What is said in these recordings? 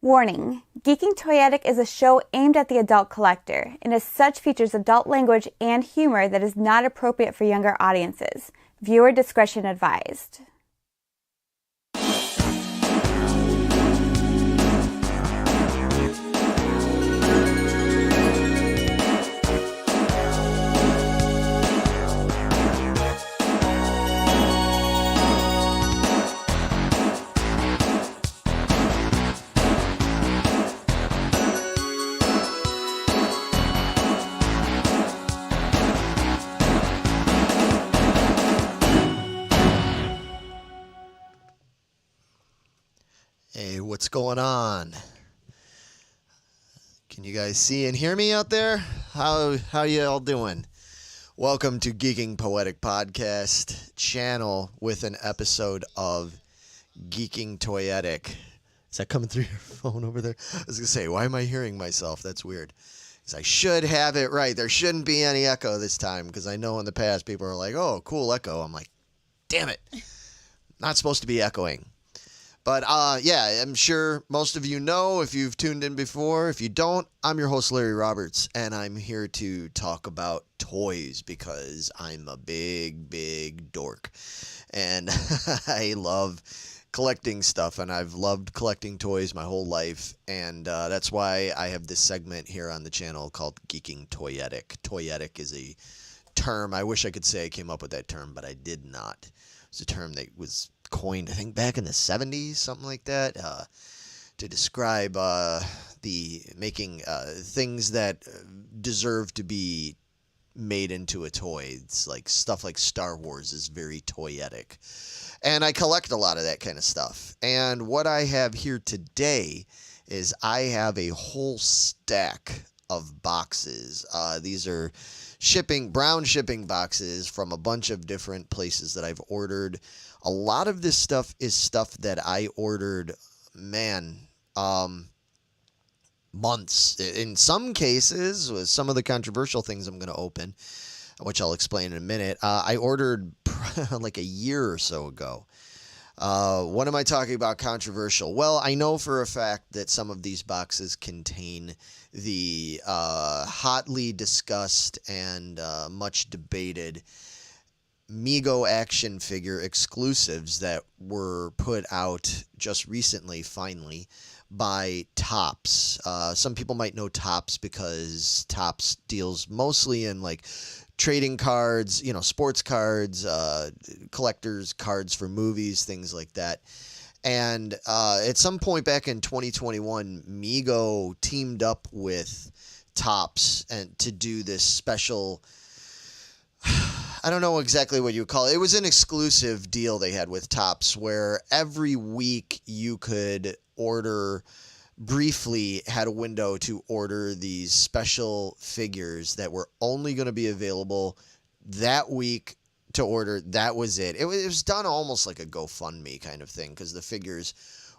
Warning: Geeking Toyetic is a show aimed at the adult collector, and as such features adult language and humor that is not appropriate for younger audiences. Viewer discretion advised. Hey, what's going on? Can you guys see and hear me out there? How you all doing? Welcome to Geeking Poetic Podcast channel with an episode of Geeking Toyetic. Is that coming through your phone over there? I was going to say, why am I hearing myself? That's weird. Because I should have it right. There shouldn't be any echo this time because I know in the past people are like, oh, cool echo. I'm like, damn it. Not supposed to be echoing. But yeah, I'm sure most of you know if you've tuned in before. If you don't, I'm your host, Larry Roberts, and I'm here to talk about toys because I'm a big dork. And I love collecting stuff, and I've loved collecting toys my whole life. And that's why I have this segment here on the channel called Geeking Toyetic. Toyetic is a term. I wish I could say I came up with that term, but I did not. It's a term that was coined, I think, back in the 70s, something like that, to describe the making things that deserve to be made into a toy. It's like stuff like Star Wars is very toyetic. And I collect a lot of that kind of stuff. And what I have here today is I have a whole stack of boxes. These are brown shipping boxes from a bunch of different places that I've ordered. A lot of this stuff is stuff that I ordered, months. In some cases, with some of the controversial things I'm going to open, which I'll explain in a minute, I ordered like a year or so ago. What am I talking about controversial? Well, I know for a fact that some of these boxes contain the hotly discussed and much debated Mego action figure exclusives that were put out just recently, finally, by TOPPS. Some people might know TOPPS because TOPPS deals mostly in like trading cards, sports cards, collectors cards for movies, things like that. And at some point back in 2021, Mego teamed up with TOPPS and to do this special, I don't know exactly what you would call it. It was an exclusive deal they had with TOPPS where every week you could had a window to order these special figures that were only going to be available that week to order. That was it. It was done almost like a GoFundMe kind of thing because the figures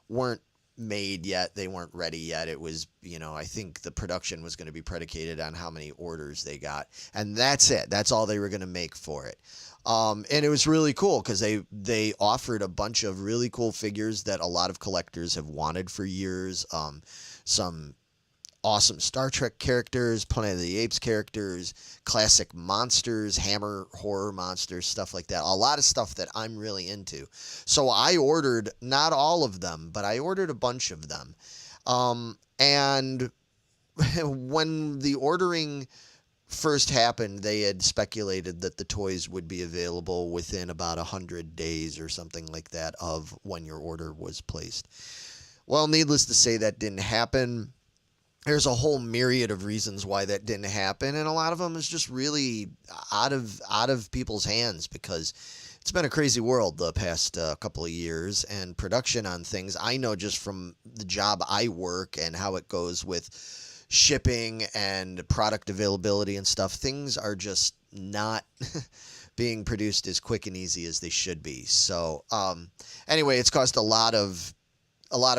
weren't made yet. They weren't ready yet. It was, I think the production was going to be predicated on how many orders they got. And that's it. That's all they were going to make for it. And it was really cool because they offered a bunch of really cool figures that a lot of collectors have wanted for years. Some awesome Star Trek characters, Planet of the Apes characters, classic monsters, Hammer horror monsters, stuff like that. A lot of stuff that I'm really into. So I ordered not all of them, but I ordered a bunch of them. And when the ordering first happened, they had speculated that the toys would be available within about 100 days or something like that of when your order was placed. Well, needless to say, that didn't happen. There's a whole myriad of reasons why that didn't happen, and a lot of them is just really out of people's hands because it's been a crazy world the past couple of years, and production on things, I know just from the job I work and how it goes with shipping and product availability and stuff, things are just not being produced as quick and easy as they should be. So anyway, it's caused a lot of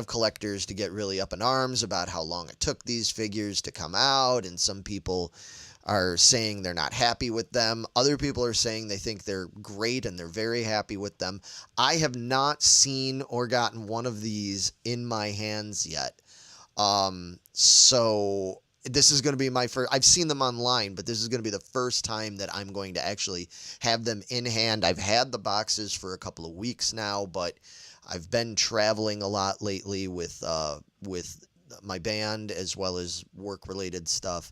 collectors to get really up in arms about how long it took these figures to come out, and some people are saying they're not happy with them. Other people are saying they think they're great and they're very happy with them. I have not seen or gotten one of these in my hands yet. So this is going to be my first. I've seen them online, but this is going to be the first time that I'm going to actually have them in hand. I've had the boxes for a couple of weeks now, but I've been traveling a lot lately with my band as well as work-related stuff.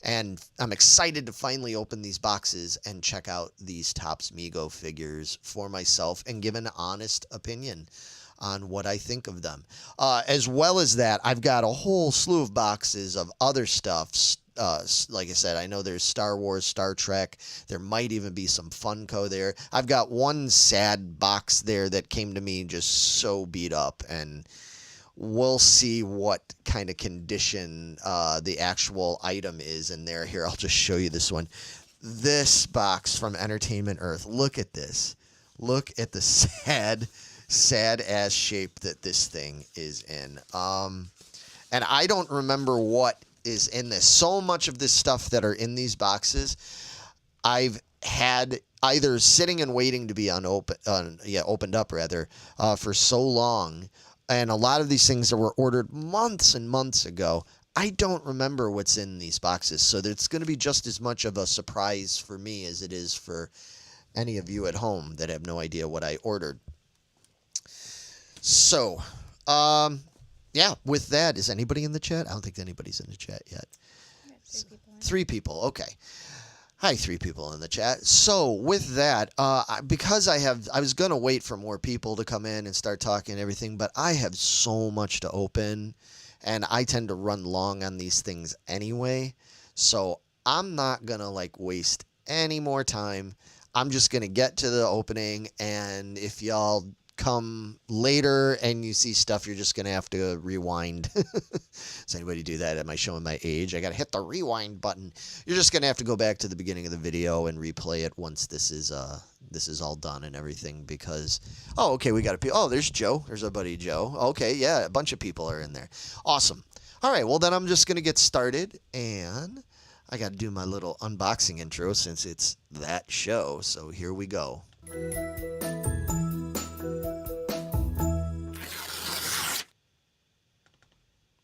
And I'm excited to finally open these boxes and check out these TOPPS MEGO figures for myself and give an honest opinion on what I think of them. As well as that, I've got a whole slew of boxes of other stuff. Like I said, I know there's Star Wars, Star Trek. There might even be some Funko there. I've got one sad box there that came to me just so beat up, and we'll see what kind of condition the actual item is in there. Here, I'll just show you this one. This box from Entertainment Earth. Look at this. Look at the sad ass shape that this thing is in. And I don't remember what is in this. So much of this stuff that are in these boxes, I've had either sitting and waiting to be opened up rather, for so long. And a lot of these things that were ordered months and months ago, I don't remember what's in these boxes. So it's going to be just as much of a surprise for me as it is for any of you at home that have no idea what I ordered. So, yeah, with that, is anybody in the chat? I don't think anybody's in the chat yet. 3 people, okay. Hi, 3 people in the chat. So, with that, because I was going to wait for more people to come in and start talking and everything, but I have so much to open, and I tend to run long on these things anyway, so I'm not going to, waste any more time. I'm just going to get to the opening, and if y'all come later and you see stuff, you're just going to have to rewind. Does anybody do that? Am I showing my age? I got to hit the rewind button. You're just going to have to go back to the beginning of the video and replay it once this is all done and everything, because, oh, okay, we got there's Joe. There's our buddy Joe. Okay, yeah, a bunch of people are in there. Awesome. All right, well, then I'm just going to get started, and I got to do my little unboxing intro since it's that show, so here we go.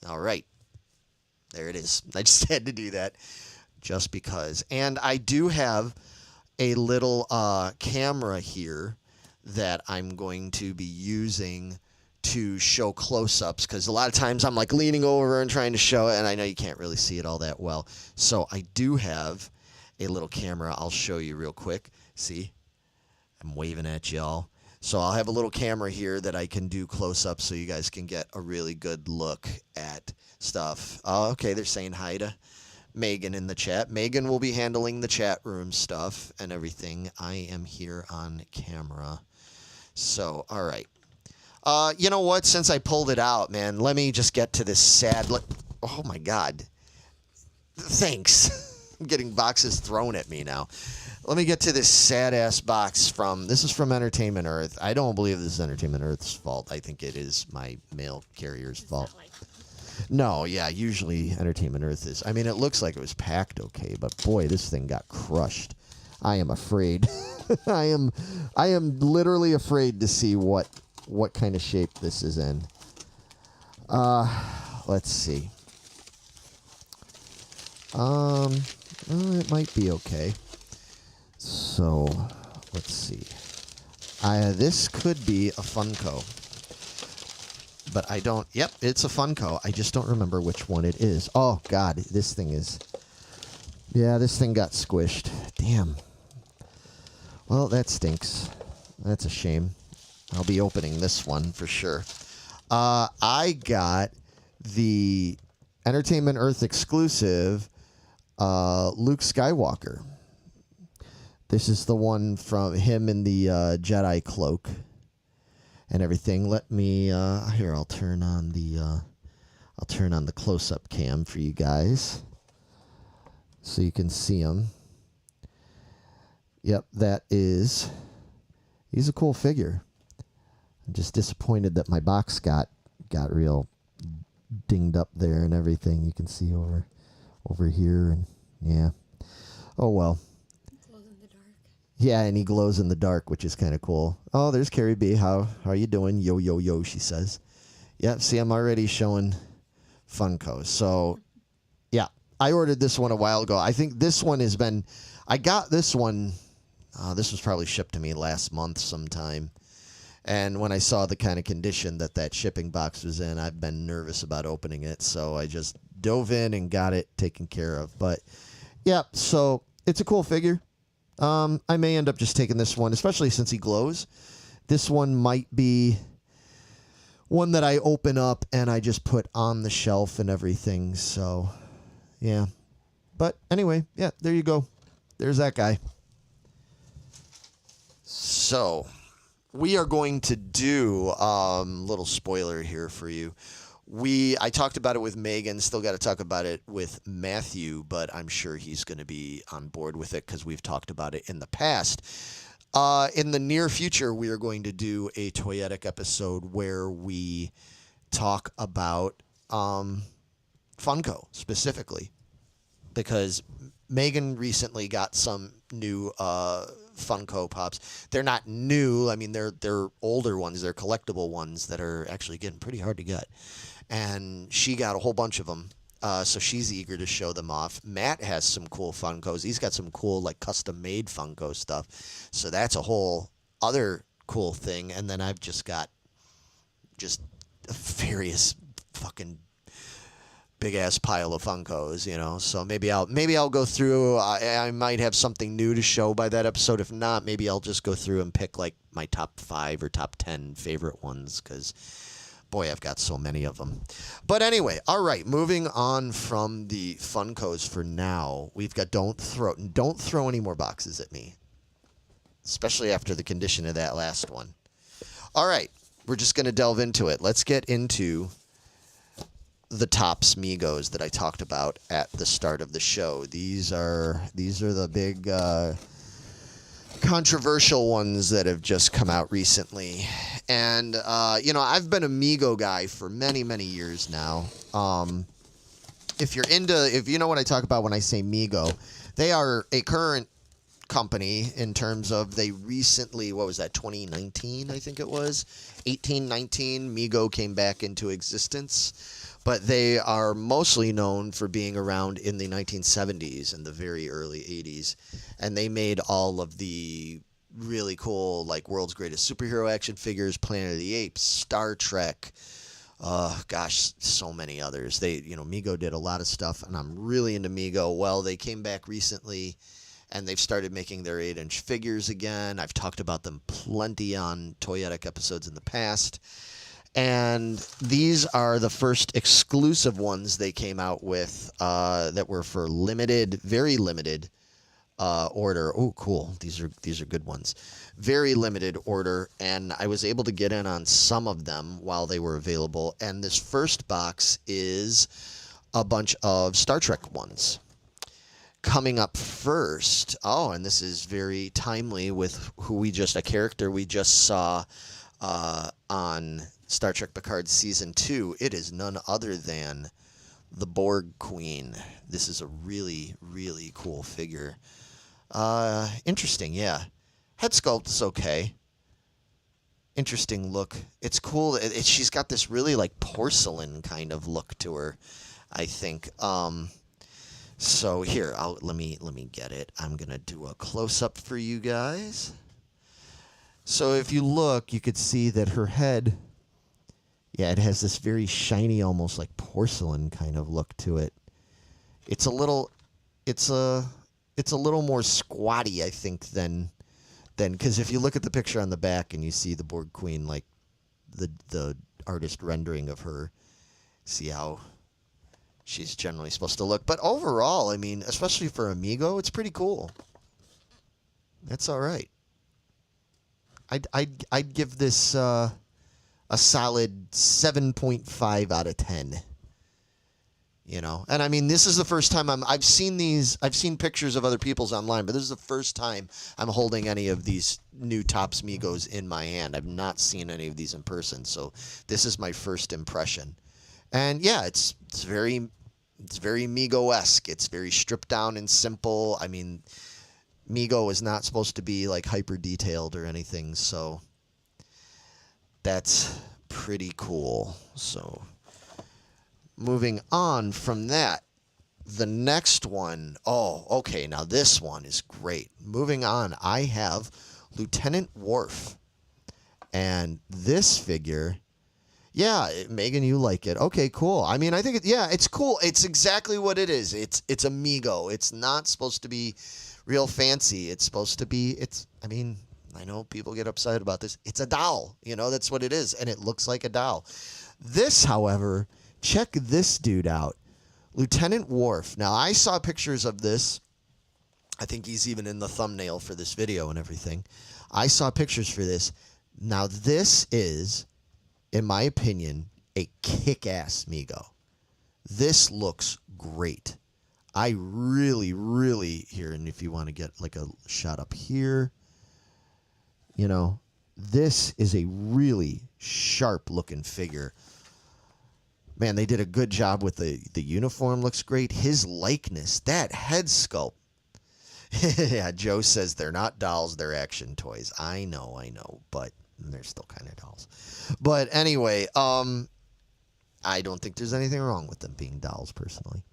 All right, there it is. I just had to do that just because. And I do have a little camera here that I'm going to be using to show close-ups, because a lot of times I'm leaning over and trying to show it, and I know you can't really see it all that well. So I do have a little camera. I'll show you real quick. See? I'm waving at y'all. So I'll have a little camera here that I can do close-up so you guys can get a really good look at stuff. Oh, okay, they're saying hi to Megan in the chat. Megan will be handling the chat room stuff and everything. I am here on camera. So, all right. You know what? Since I pulled it out, man, let me just get to this sad look. Oh, my God. Thanks. I'm getting boxes thrown at me now. Let me get to this sad-ass box this is from Entertainment Earth. I don't believe this is Entertainment Earth's fault. I think it is my mail carrier's fault. No, yeah, usually Entertainment Earth is. I mean, it looks like it was packed okay, but boy, this thing got crushed. I am afraid. I am literally afraid to see what kind of shape this is in. Let's see. Well, it might be okay. So, let's see. This could be a Funko. But I don't... Yep, it's a Funko. I just don't remember which one it is. Oh, God, this thing is... Yeah, this thing got squished. Damn. Well, that stinks. That's a shame. I'll be opening this one for sure. I got the Entertainment Earth exclusive Luke Skywalker. This is the one from him in the Jedi cloak and everything. Let me here. I'll turn on the close-up cam for you guys so you can see him. Yep, he's a cool figure. I'm just disappointed that my box got real dinged up there and everything. You can see over here, and yeah. Oh well. Yeah, and he glows in the dark, which is kind of cool. Oh, there's Carrie B. How are you doing? Yo, yo, yo, she says. Yep, see, I'm already showing Funko. So, yeah, I ordered this one a while ago. I think this one has been, I got this one, this was probably shipped to me last month sometime. And when I saw the kind of condition that shipping box was in, I've been nervous about opening it. So I just dove in and got it taken care of. But, yeah, so it's a cool figure. I may end up just taking this one, especially since he glows. This one might be one that I open up and I just put on the shelf and everything. So, yeah. But anyway, yeah, there you go. There's that guy. So, we are going to do a little spoiler here for you. I talked about it with Megan, still got to talk about it with Matthew, but I'm sure he's going to be on board with it because we've talked about it in the past. In the near future, we are going to do a Toyetic episode where we talk about Funko specifically, because Megan recently got some new Funko Pops. They're not new. I mean, they're older ones. They're collectible ones that are actually getting pretty hard to get. And she got a whole bunch of them. So she's eager to show them off. Matt has some cool Funkos. He's got some cool, like, custom-made Funko stuff. So that's a whole other cool thing. And then I've just got just various fucking big-ass pile of Funkos, you know. So maybe I'll go through. I might have something new to show by that episode. If not, maybe I'll just go through and pick, like, my top 5 or top 10 favorite ones, because boy, I've got so many of them. But anyway, all right, moving on from the Funkos for now. We've got don't throw any more boxes at me, especially after the condition of that last one. All right, we're just going to delve into it. Let's get into the TOPPS MEGOs that I talked about at the start of the show. These are the big controversial ones that have just come out recently. And, I've been a Mego guy for many, many years now. If you know what I talk about when I say Mego, they are a current company in terms of they recently, 2019, I think it was, 1819, Mego came back into existence. But they are mostly known for being around in the 1970s and the very early 80s. And they made all of the really cool, like, World's Greatest Superhero action figures, Planet of the Apes, Star Trek, so many others. Mego did a lot of stuff, and I'm really into Mego. Well, they came back recently, and they've started making their 8-inch figures again. I've talked about them plenty on Toyetic episodes in the past. And these are the first exclusive ones they came out with that were for very limited order. Oh, cool. These are good ones. Very limited order, and I was able to get in on some of them while they were available. And this first box is a bunch of Star Trek ones. Coming up first, and this is very timely with a character we just saw on Star Trek Picard Season 2. It is none other than the Borg Queen. This is a really, really cool figure. Interesting, yeah. Head sculpt is okay. Interesting look. It's cool. She's got this really, like, porcelain kind of look to her, I think. So here, let me get it. I'm gonna do a close-up for you guys. So if you look, you could see that her head, it has this very shiny, almost like porcelain kind of look to it. It's a little more squatty, I think, than because if you look at the picture on the back and you see the Borg Queen, like the artist rendering of her, see how she's generally supposed to look. But overall, I mean, especially for Mego, it's pretty cool. That's all right. I'd give this a solid 7.5 out of 10. You know, and I mean, this is the first time I've seen pictures of other people's online, but this is the first time I'm holding any of these new TOPPS MEGOs in my hand. I've not seen any of these in person, so this is my first impression. And yeah, it's very Mego-esque. It's very stripped down and simple. I mean, Mego is not supposed to be like hyper detailed or anything, so that's pretty cool. So moving on from that, the next one, oh, okay, now this one is great. Moving on, I have Lieutenant Worf. And this figure, yeah, Megan, you like it. Okay, cool. I mean, I think, it's cool. It's exactly what it is. It's a Mego. It's not supposed to be real fancy. It's supposed to be, I know people get upset about this. It's a doll. That's what it is. And it looks like a doll. This, however, check this dude out. Lieutenant Worf. Now, I saw pictures of this. I think he's even in the thumbnail for this video and everything. I saw pictures for this. Now, this is, in my opinion, a kick-ass Mego. This looks great. I really, really, here, and if you want to get like a shot up here, this is a really sharp-looking figure. Man, they did a good job with the uniform. Looks great. His likeness, that head sculpt. Yeah, Joe says they're not dolls, they're action toys. I know, but they're still kind of dolls. But anyway, I don't think there's anything wrong with them being dolls, personally.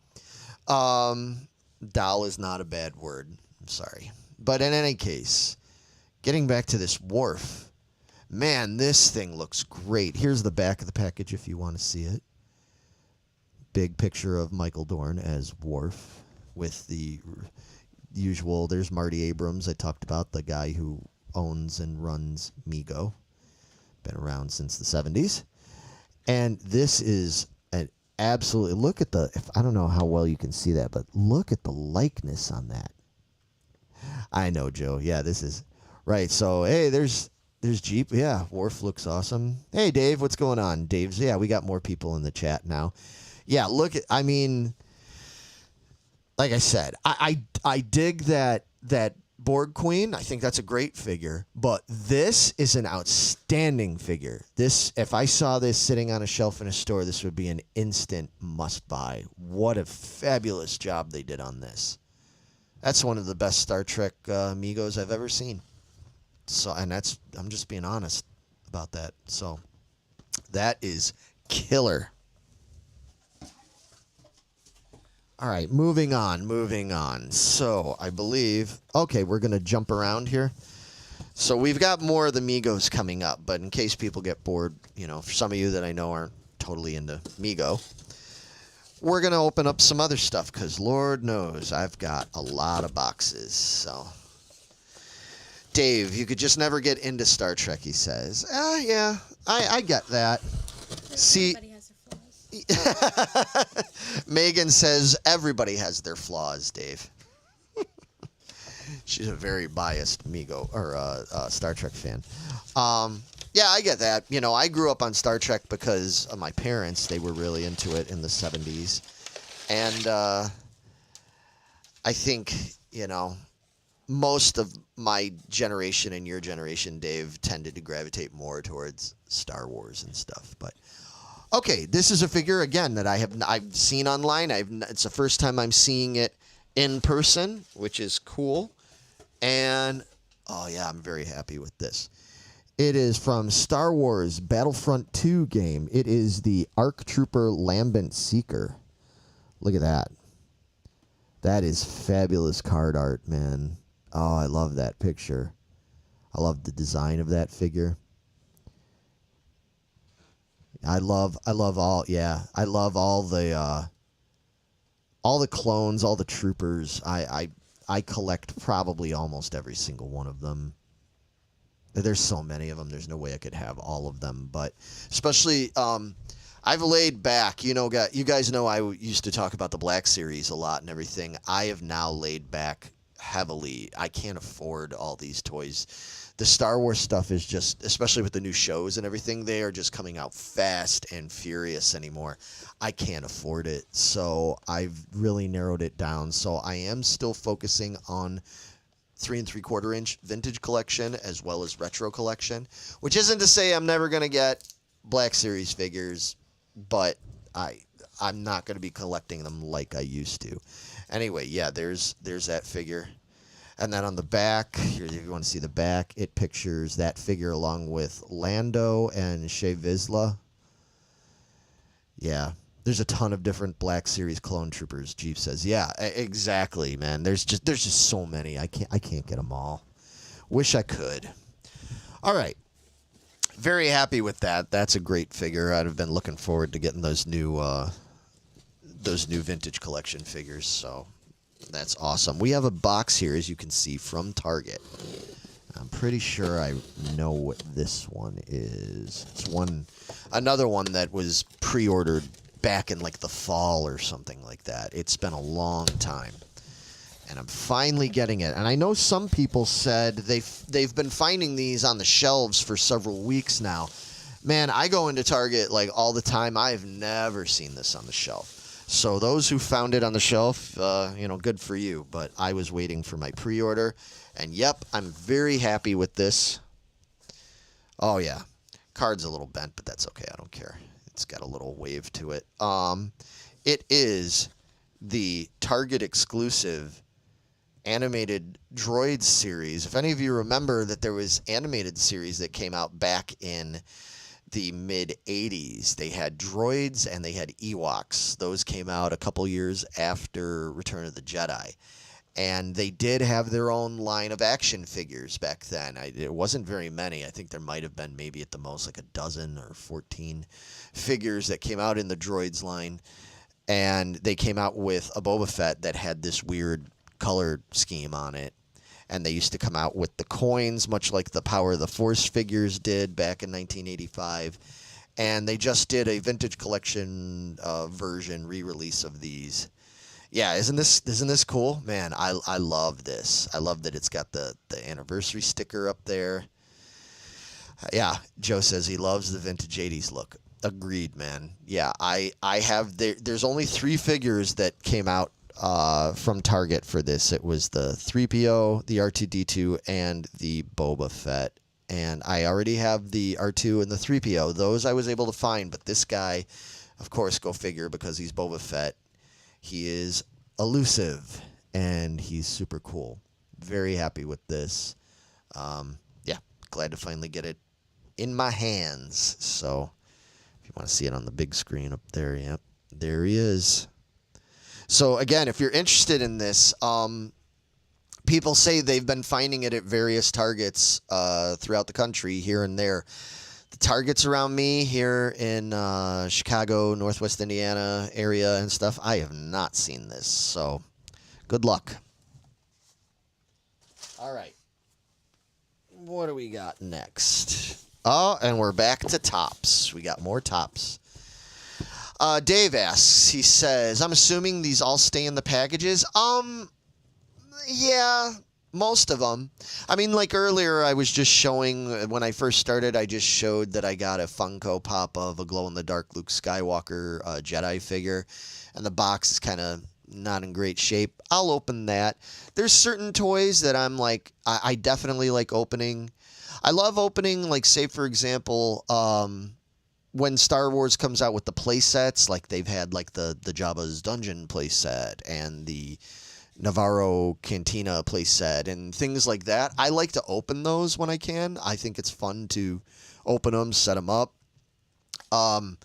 Doll is not a bad word. I'm sorry. But in any case, getting back to this Worf, man, this thing looks great. Here's the back of the package if you want to see it. Big picture of Michael Dorn as Worf with the usual, there's Marty Abrams. I talked about, the guy who owns and runs Mego. Been around since the 70s. And this is an absolutely, look at I don't know how well you can see that, but look at the likeness on that. I know, Joe. Yeah, this is right. So, hey, there's Jeep. Yeah, Worf looks awesome. Hey, Dave, what's going on? Dave's, yeah, we got more people in the chat now. Yeah, look at, like I said, I dig that Borg Queen. I think that's a great figure, but this is an outstanding figure. This, if I saw this sitting on a shelf in a store, this would be an instant must buy. What a fabulous job they did on this. That's one of the best Star Trek Megos I've ever seen. So, and I'm just being honest about that. So, that is killer. All right, moving on. So, I believe, okay, we're going to jump around here. So, we've got more of the Megos coming up, but in case people get bored, for some of you that I know aren't totally into Mego, we're going to open up some other stuff, because Lord knows I've got a lot of boxes. So, Dave, you could just never get into Star Trek, he says. Yeah, I get that. See, Megan says everybody has their flaws, Dave. She's a very biased Mego or Star Trek fan. Yeah, I get that. I grew up on Star Trek because of my parents. They were really into it in the 70s. And I think, most of my generation and your generation, Dave, tended to gravitate more towards Star Wars and stuff. But okay, this is a figure again that I've seen online. It's the first time I'm seeing it in person, which is cool. And oh yeah, I'm very happy with this. It is from Star Wars Battlefront 2 game. It is the ARC Trooper Lambent Seeker. Look at that. That is fabulous card art, man. Oh, I love that picture. I love the design of that figure. I love all the clones, all the troopers. I collect probably almost every single one of them. There's so many of them. There's no way I could have all of them, but especially I've laid back. You guys know I used to talk about the Black Series a lot and everything. I have now laid back heavily. I can't afford all these toys. The Star Wars stuff is just, especially with the new shows and everything, they are just coming out fast and furious anymore. I can't afford it. So I've really narrowed it down. So I am still focusing on 3 3/4 inch vintage collection as well as retro collection, which isn't to say I'm never going to get Black Series figures, but I'm not going to be collecting them like I used to. Anyway, yeah, there's that figure. And then on the back, here, if you want to see the back, it pictures that figure along with Lando and Shea Vizsla. Yeah, There's a ton of different Black Series clone troopers, Jeep says. Yeah, exactly, man. There's just so many. I can't get them all. Wish I could. All right. Very happy with that. That's a great figure. I'd have been looking forward to getting those new vintage collection figures, so that's awesome. We have a box here, as you can see, from Target. I'm pretty sure I know what this one is. It's another one that was pre-ordered back in like the fall or something like that. It's been a long time, and I'm finally getting it. And I know some people said they've been finding these on the shelves for several weeks now. Man, I go into Target like all the time. I've never seen this on the shelf. So those who found it on the shelf, good for you. But I was waiting for my pre-order. And yep, I'm very happy with this. Oh, yeah. Card's a little bent, but that's okay. I don't care. It's got a little wave to it. It is the Target exclusive animated Droids series. If any of you remember that there was animated series that came out back in the mid-'80s. They had Droids and they had Ewoks. Those came out a couple years after Return of the Jedi. And they did have their own line of action figures back then. It wasn't very many. I think there might have been maybe at the most like a dozen or 14 figures that came out in the Droids line. And they came out with a Boba Fett that had this weird color scheme on it. And they used to come out with the coins, much like the Power of the Force figures did back in 1985. And they just did a vintage collection version re-release of these. Yeah, isn't this cool? Man, I love this. I love that it's got the anniversary sticker up there. Yeah, Joe says he loves the vintage 80s look. Agreed, man. Yeah, I have there's only 3 figures that came out from Target for this. It was the 3PO, the R2-D2, and the Boba Fett. And I already have the R2 and the 3PO. Those I was able to find, but this guy, of course, go figure, because he's Boba Fett. He is elusive, and he's super cool. Very happy with this. Yeah, glad to finally get it in my hands. So if you want to see it on the big screen up there, yep, there he is. So again, if you're interested in this, people say they've been finding it at various Targets throughout the country, here and there. The Targets around me here in Chicago, Northwest Indiana area and stuff, I have not seen this. So good luck. All right. What do we got next? Oh, and we're back to TOPPS. We got more TOPPS. Dave asks, he says, I'm assuming these all stay in the packages. Yeah, most of them. I mean, like earlier, I was just showing, when I first started, I just showed that I got a Funko Pop of a glow-in-the-dark Luke Skywalker Jedi figure, and the box is kind of not in great shape. I'll open that. There's certain toys that I'm like, I definitely like opening. I love opening, like, say, for example, when Star Wars comes out with the play sets, like they've had like the Jabba's Dungeon play set and the Navarro Cantina play set and things like that. I like to open those when I can. I think it's fun to open them, set them up. The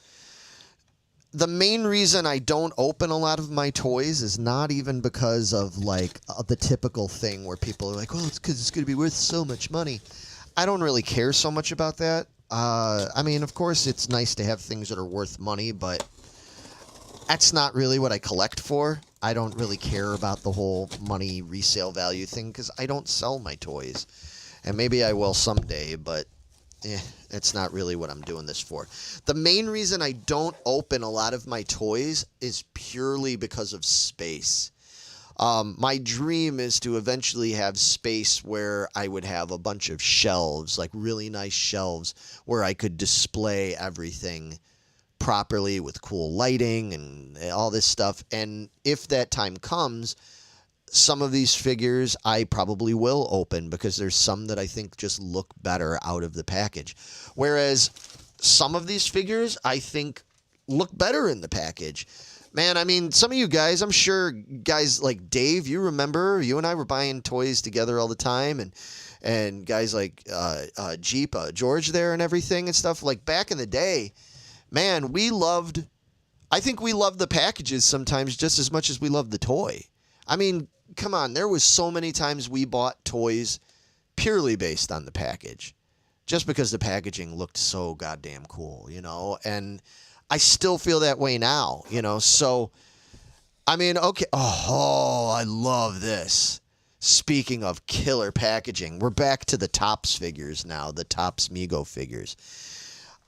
main reason I don't open a lot of my toys is not even because of like the typical thing where people are like, well, it's because it's going to be worth so much money. I don't really care so much about that. I mean, of course, it's nice to have things that are worth money, but that's not really what I collect for. I don't really care about the whole money resale value thing because I don't sell my toys. And maybe I will someday, but it's not really what I'm doing this for. The main reason I don't open a lot of my toys is purely because of space. My dream is to eventually have space where I would have a bunch of shelves, like really nice shelves, where I could display everything properly with cool lighting and all this stuff. And if that time comes, some of these figures I probably will open because there's some that I think just look better out of the package. Whereas some of these figures I think look better in the package. Man, I mean, some of you guys, I'm sure guys like Dave, you remember, you and I were buying toys together all the time, and guys like George there and everything and stuff. Like back in the day, man, we loved I think we love the packages sometimes just as much as we love the toy. I mean, come on, there was so many times we bought toys purely based on the package, just because the packaging looked so goddamn cool, you know, and I still feel that way now, you know, so, I mean, okay, oh, I love this. Speaking of killer packaging, we're back to the TOPPS figures now, the TOPPS MEGO figures.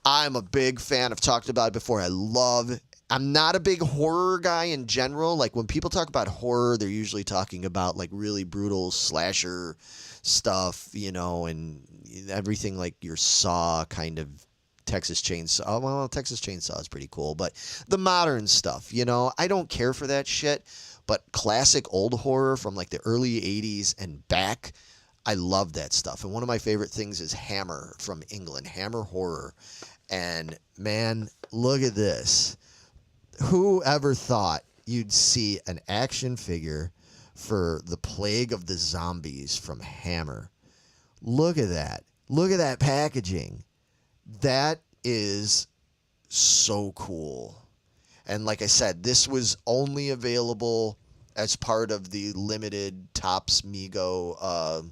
I'm a big fan. I've talked about it before. I'm not a big horror guy in general. Like, when people talk about horror, they're usually talking about, like, really brutal slasher stuff, you know, and everything like your Saw kind of Texas Chainsaw. Well, Texas Chainsaw is pretty cool, but the modern stuff, you know, I don't care for that shit. But classic old horror from like the early 80s and back, I love that stuff. And one of my favorite things is Hammer from England, Hammer Horror. And man, look at this. Who ever thought you'd see an action figure for the Plague of the Zombies from Hammer? Look at that. Look at that packaging. That is so cool. And like I said, this was only available as part of the limited TOPPS MEGO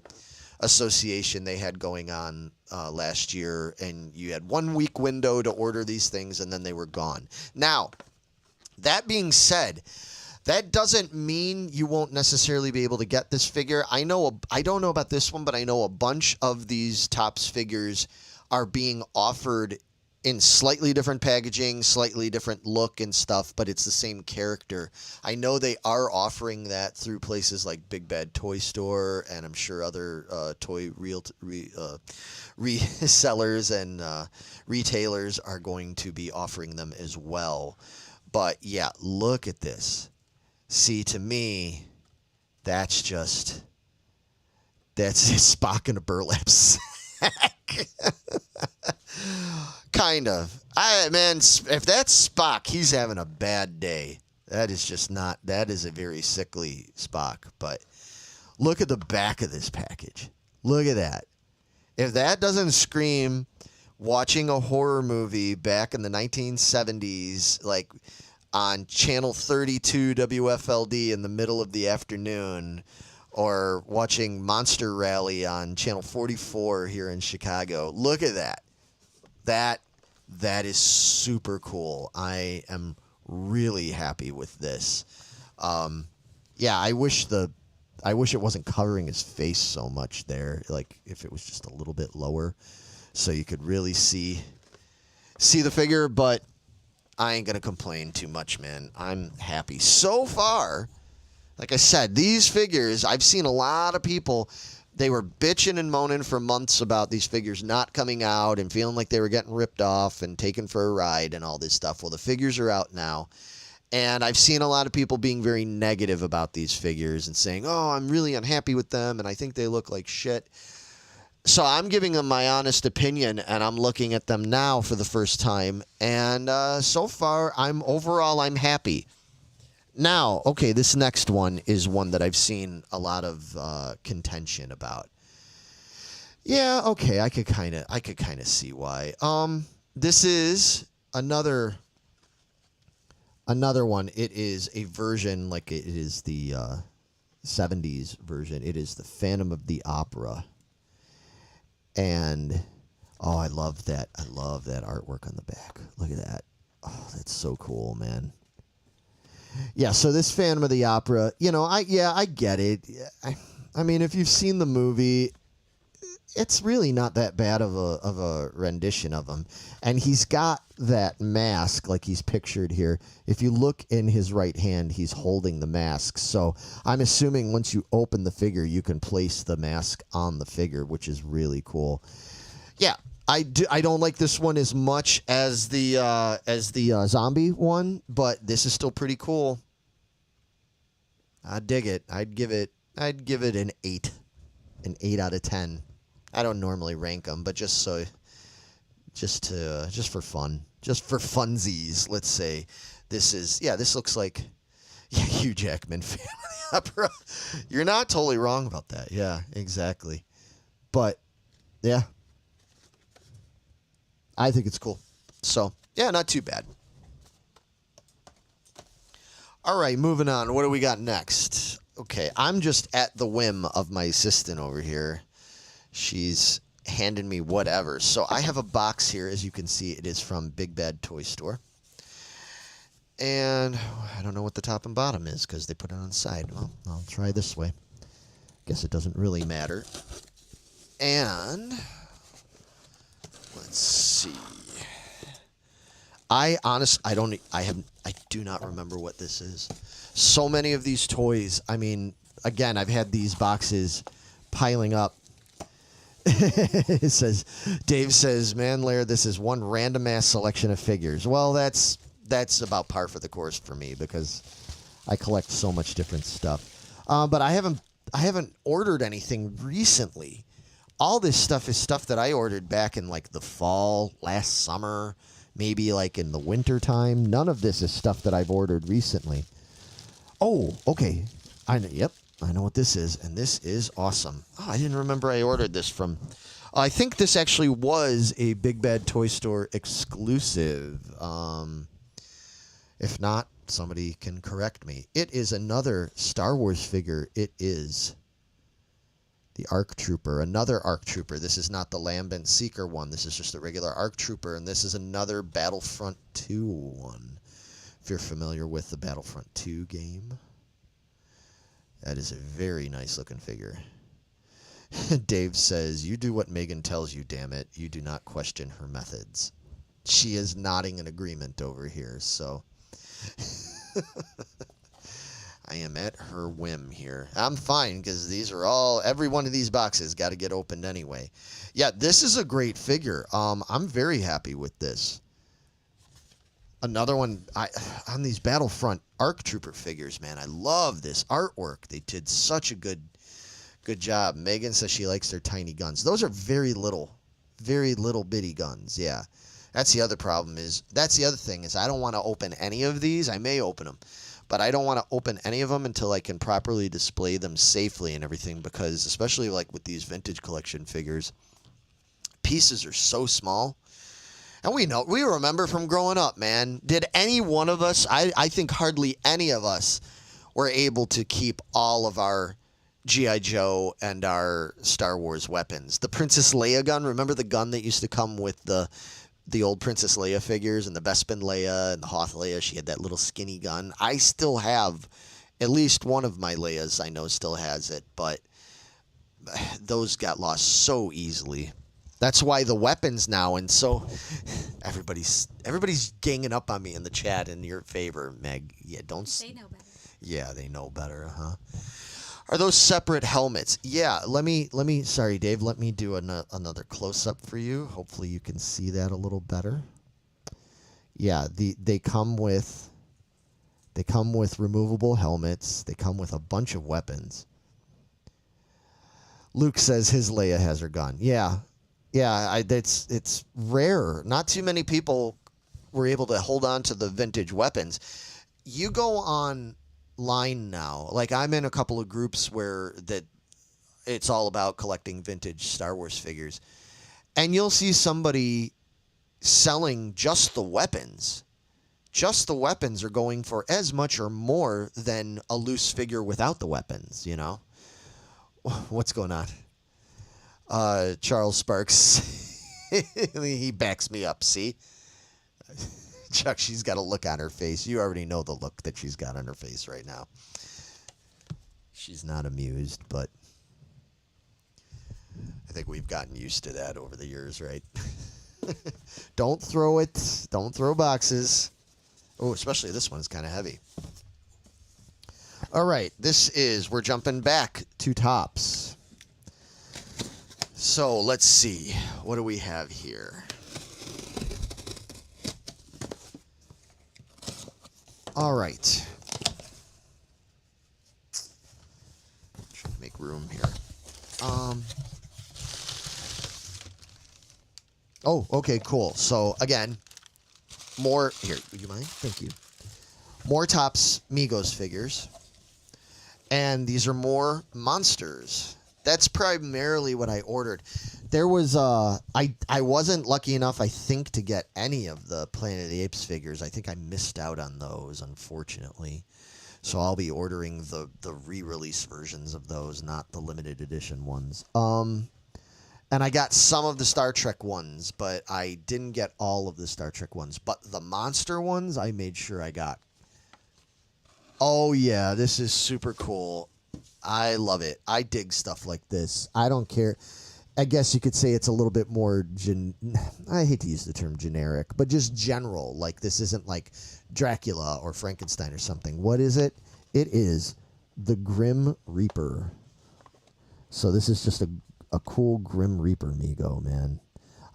association they had going on last year. And you had 1 week window to order these things, and then they were gone. Now, that being said, that doesn't mean you won't necessarily be able to get this figure. I don't know about this one, but I know a bunch of these TOPPS figures are being offered in slightly different packaging, slightly different look and stuff, but it's the same character. I know they are offering that through places like Big Bad Toy Store, and I'm sure other toy resellers and retailers are going to be offering them as well. But yeah, look at this. See, to me, that's Spock in a burlap sack. Kind of. Man, if that's Spock, he's having a bad day. That is a very sickly Spock. But look at the back of this package. Look at that. If that doesn't scream watching a horror movie back in the 1970s, like on Channel 32 WFLD in the middle of the afternoon, or watching Monster Rally on Channel 44 here in Chicago, look at that. That is super cool. I am really happy with this. Yeah, I wish it wasn't covering his face so much there. Like, if it was just a little bit lower, so you could really see the figure. But I ain't gonna complain too much, man. I'm happy so far. Like I said, these figures, I've seen a lot of people. They were bitching and moaning for months about these figures not coming out and feeling like they were getting ripped off and taken for a ride and all this stuff. Well, the figures are out now. And I've seen a lot of people being very negative about these figures and saying, oh, I'm really unhappy with them and I think they look like shit. So I'm giving them my honest opinion, and I'm looking at them now for the first time. And so far, I'm happy. Now, okay, this next one is one that I've seen a lot of contention about. Yeah, okay, I could kind of see why. This is another one. It is a version, like it is the 70s version. It is the Phantom of the Opera. And oh, I love that. I love that artwork on the back. Look at that. Oh, that's so cool, man. Yeah, so this Phantom of the Opera, you know, I get it. I mean, if you've seen the movie, it's really not that bad of a rendition of him. And he's got that mask like he's pictured here. If you look in his right hand, he's holding the mask. So I'm assuming once you open the figure, you can place the mask on the figure, which is really cool. Yeah, I don't like this one as much as the zombie one, but this is still pretty cool. I dig it. I'd give it an 8 out of 10. I don't normally rank them, but just for fun, just for funsies, let's say this looks like Hugh Jackman Family Opera. You're not totally wrong about that. Yeah, exactly. But yeah, I think it's cool. So yeah, not too bad. All right, moving on. What do we got next? Okay, I'm just at the whim of my assistant over here. She's handing me whatever. So I have a box here. As you can see, it is from Big Bad Toy Store. And I don't know what the top and bottom is because they put it on the side. Well, I'll try this way. Guess it doesn't really matter. And let's see. I do not remember what this is. So many of these toys. I mean, again, I've had these boxes piling up. Dave says, man, Lair, this is one random ass selection of figures. Well, that's about par for the course for me because I collect so much different stuff. But I haven't ordered anything recently. All this stuff is stuff that I ordered back in like the fall, last summer, maybe like in the winter time. None of this is stuff that I've ordered recently. Oh, okay. I know what this is, and this is awesome. Oh, I didn't remember I ordered this from. I think this actually was a Big Bad Toy Store exclusive. If not, somebody can correct me. It is another Star Wars figure. It is the ARC Trooper, another ARC Trooper. This is not the Lambent Seeker one. This is just a regular ARC Trooper, and this is another Battlefront 2 one. If you're familiar with the Battlefront 2 game. That is a very nice looking figure. Dave says, you do what Megan tells you, damn it. You do not question her methods. She is nodding in agreement over here, so I am at her whim here. I'm fine because these are every one of these boxes got to get opened anyway. Yeah, this is a great figure. I'm very happy with this. Another one on these Battlefront ARC Trooper figures, man. I love this artwork. They did such a good job. Megan says she likes their tiny guns. Those are very little bitty guns. Yeah. That's the other thing is I don't want to open any of these. I may open them, but I don't want to open any of them until I can properly display them safely and everything, because especially like with these vintage collection figures, pieces are so small. And we remember from growing up, man. Did any one of us, I think hardly any of us were able to keep all of our G.I. Joe and our Star Wars weapons. The Princess Leia gun, remember the gun that used to come with the old Princess Leia figures and the Bespin Leia and the Hoth Leia? She had that little skinny gun. I still have at least one of my Leias I know still has it, but those got lost so easily. That's why the weapons now, and so everybody's ganging up on me in the chat in your favor, Meg. Yeah, They know better. Yeah, they know better, huh? Are those separate helmets? Yeah, let me. Sorry, Dave. Let me do another close up for you. Hopefully, you can see that a little better. Yeah, they come with removable helmets. They come with a bunch of weapons. Luke says his Leia has her gun. Yeah. It's rare. Not too many people were able to hold on to the vintage weapons. You go online now, like I'm in a couple of groups where that it's all about collecting vintage Star Wars figures, and you'll see somebody selling just the weapons. Just the weapons are going for as much or more than a loose figure without the weapons, you know? What's going on? Charles Sparks, he backs me up, see? Chuck, she's got a look on her face. You already know the look that she's got on her face right now. She's not amused, but I think we've gotten used to that over the years, right? Don't throw it. Don't throw boxes. Oh, especially this one's kind of heavy. All right, we're jumping back to Topps. So let's see. What do we have here? All right. Trying to make room here. Oh, okay, cool. So again, more here. Would you mind? Thank you. More Topps Megos figures, and these are more monsters. That's primarily what I ordered. There was I wasn't lucky enough, I think, to get any of the Planet of the Apes figures. I think I missed out on those, unfortunately. So I'll be ordering the re-release versions of those, not the limited edition ones. And I got some of the Star Trek ones, but I didn't get all of the Star Trek ones. But the monster ones, I made sure I got. Oh, yeah, this is super cool. I love it. I dig stuff like this. I don't care. I guess you could say it's a little bit more, I hate to use the term generic, but just general. Like, this isn't like Dracula or Frankenstein or something. What is it? It is the Grim Reaper. So this is just a cool Grim Reaper Mego, man.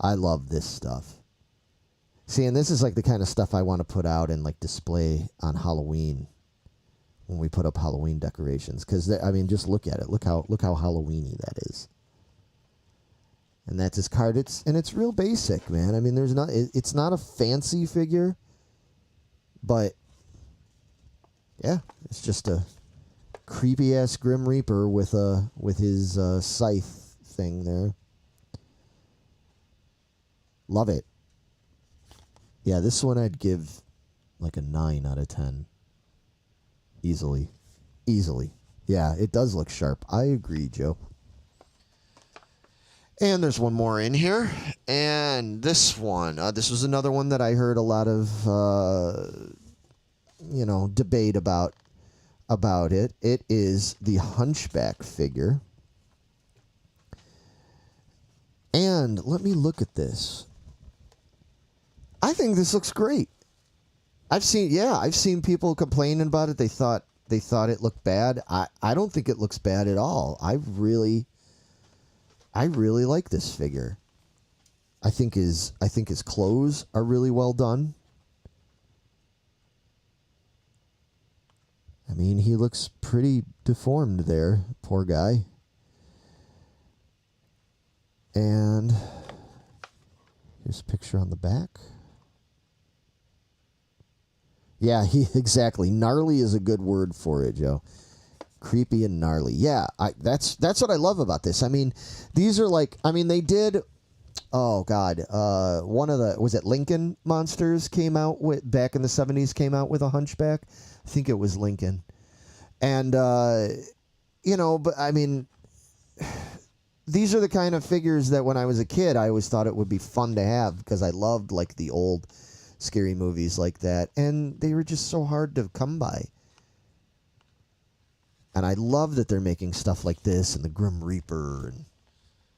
I love this stuff. See, and this is like the kind of stuff I want to put out and like display on Halloween when we put up Halloween decorations. Because I mean, just look at it. Look how Halloweeny that is. And that's his card. It's real basic, man. I mean, it's not a fancy figure, but yeah, it's just a creepy ass Grim Reaper with his scythe thing there. Love it. Yeah, this one I'd give like a 9 out of 10. Easily. Yeah, it does look sharp. I agree, Joe. And there's one more in here. And this one, this was another one that I heard a lot of, debate about it. It is the Hunchback figure. And let me look at this. I think this looks great. I've seen people complaining about it. They thought it looked bad. I don't think it looks bad at all. I really like this figure. I think his clothes are really well done. I mean, he looks pretty deformed there, poor guy. And here's a picture on the back. Yeah, exactly. Gnarly is a good word for it, Joe. Creepy and gnarly. Yeah, that's what I love about this. I mean, these are like, I mean, they did, oh God, one of the, was it Lincoln Monsters came out with, back in the 70s, came out with a Hunchback? I think it was Lincoln. And, but I mean, these are the kind of figures that when I was a kid, I always thought it would be fun to have because I loved like the old scary movies like that. And they were just so hard to come by. And I love that they're making stuff like this and the Grim Reaper and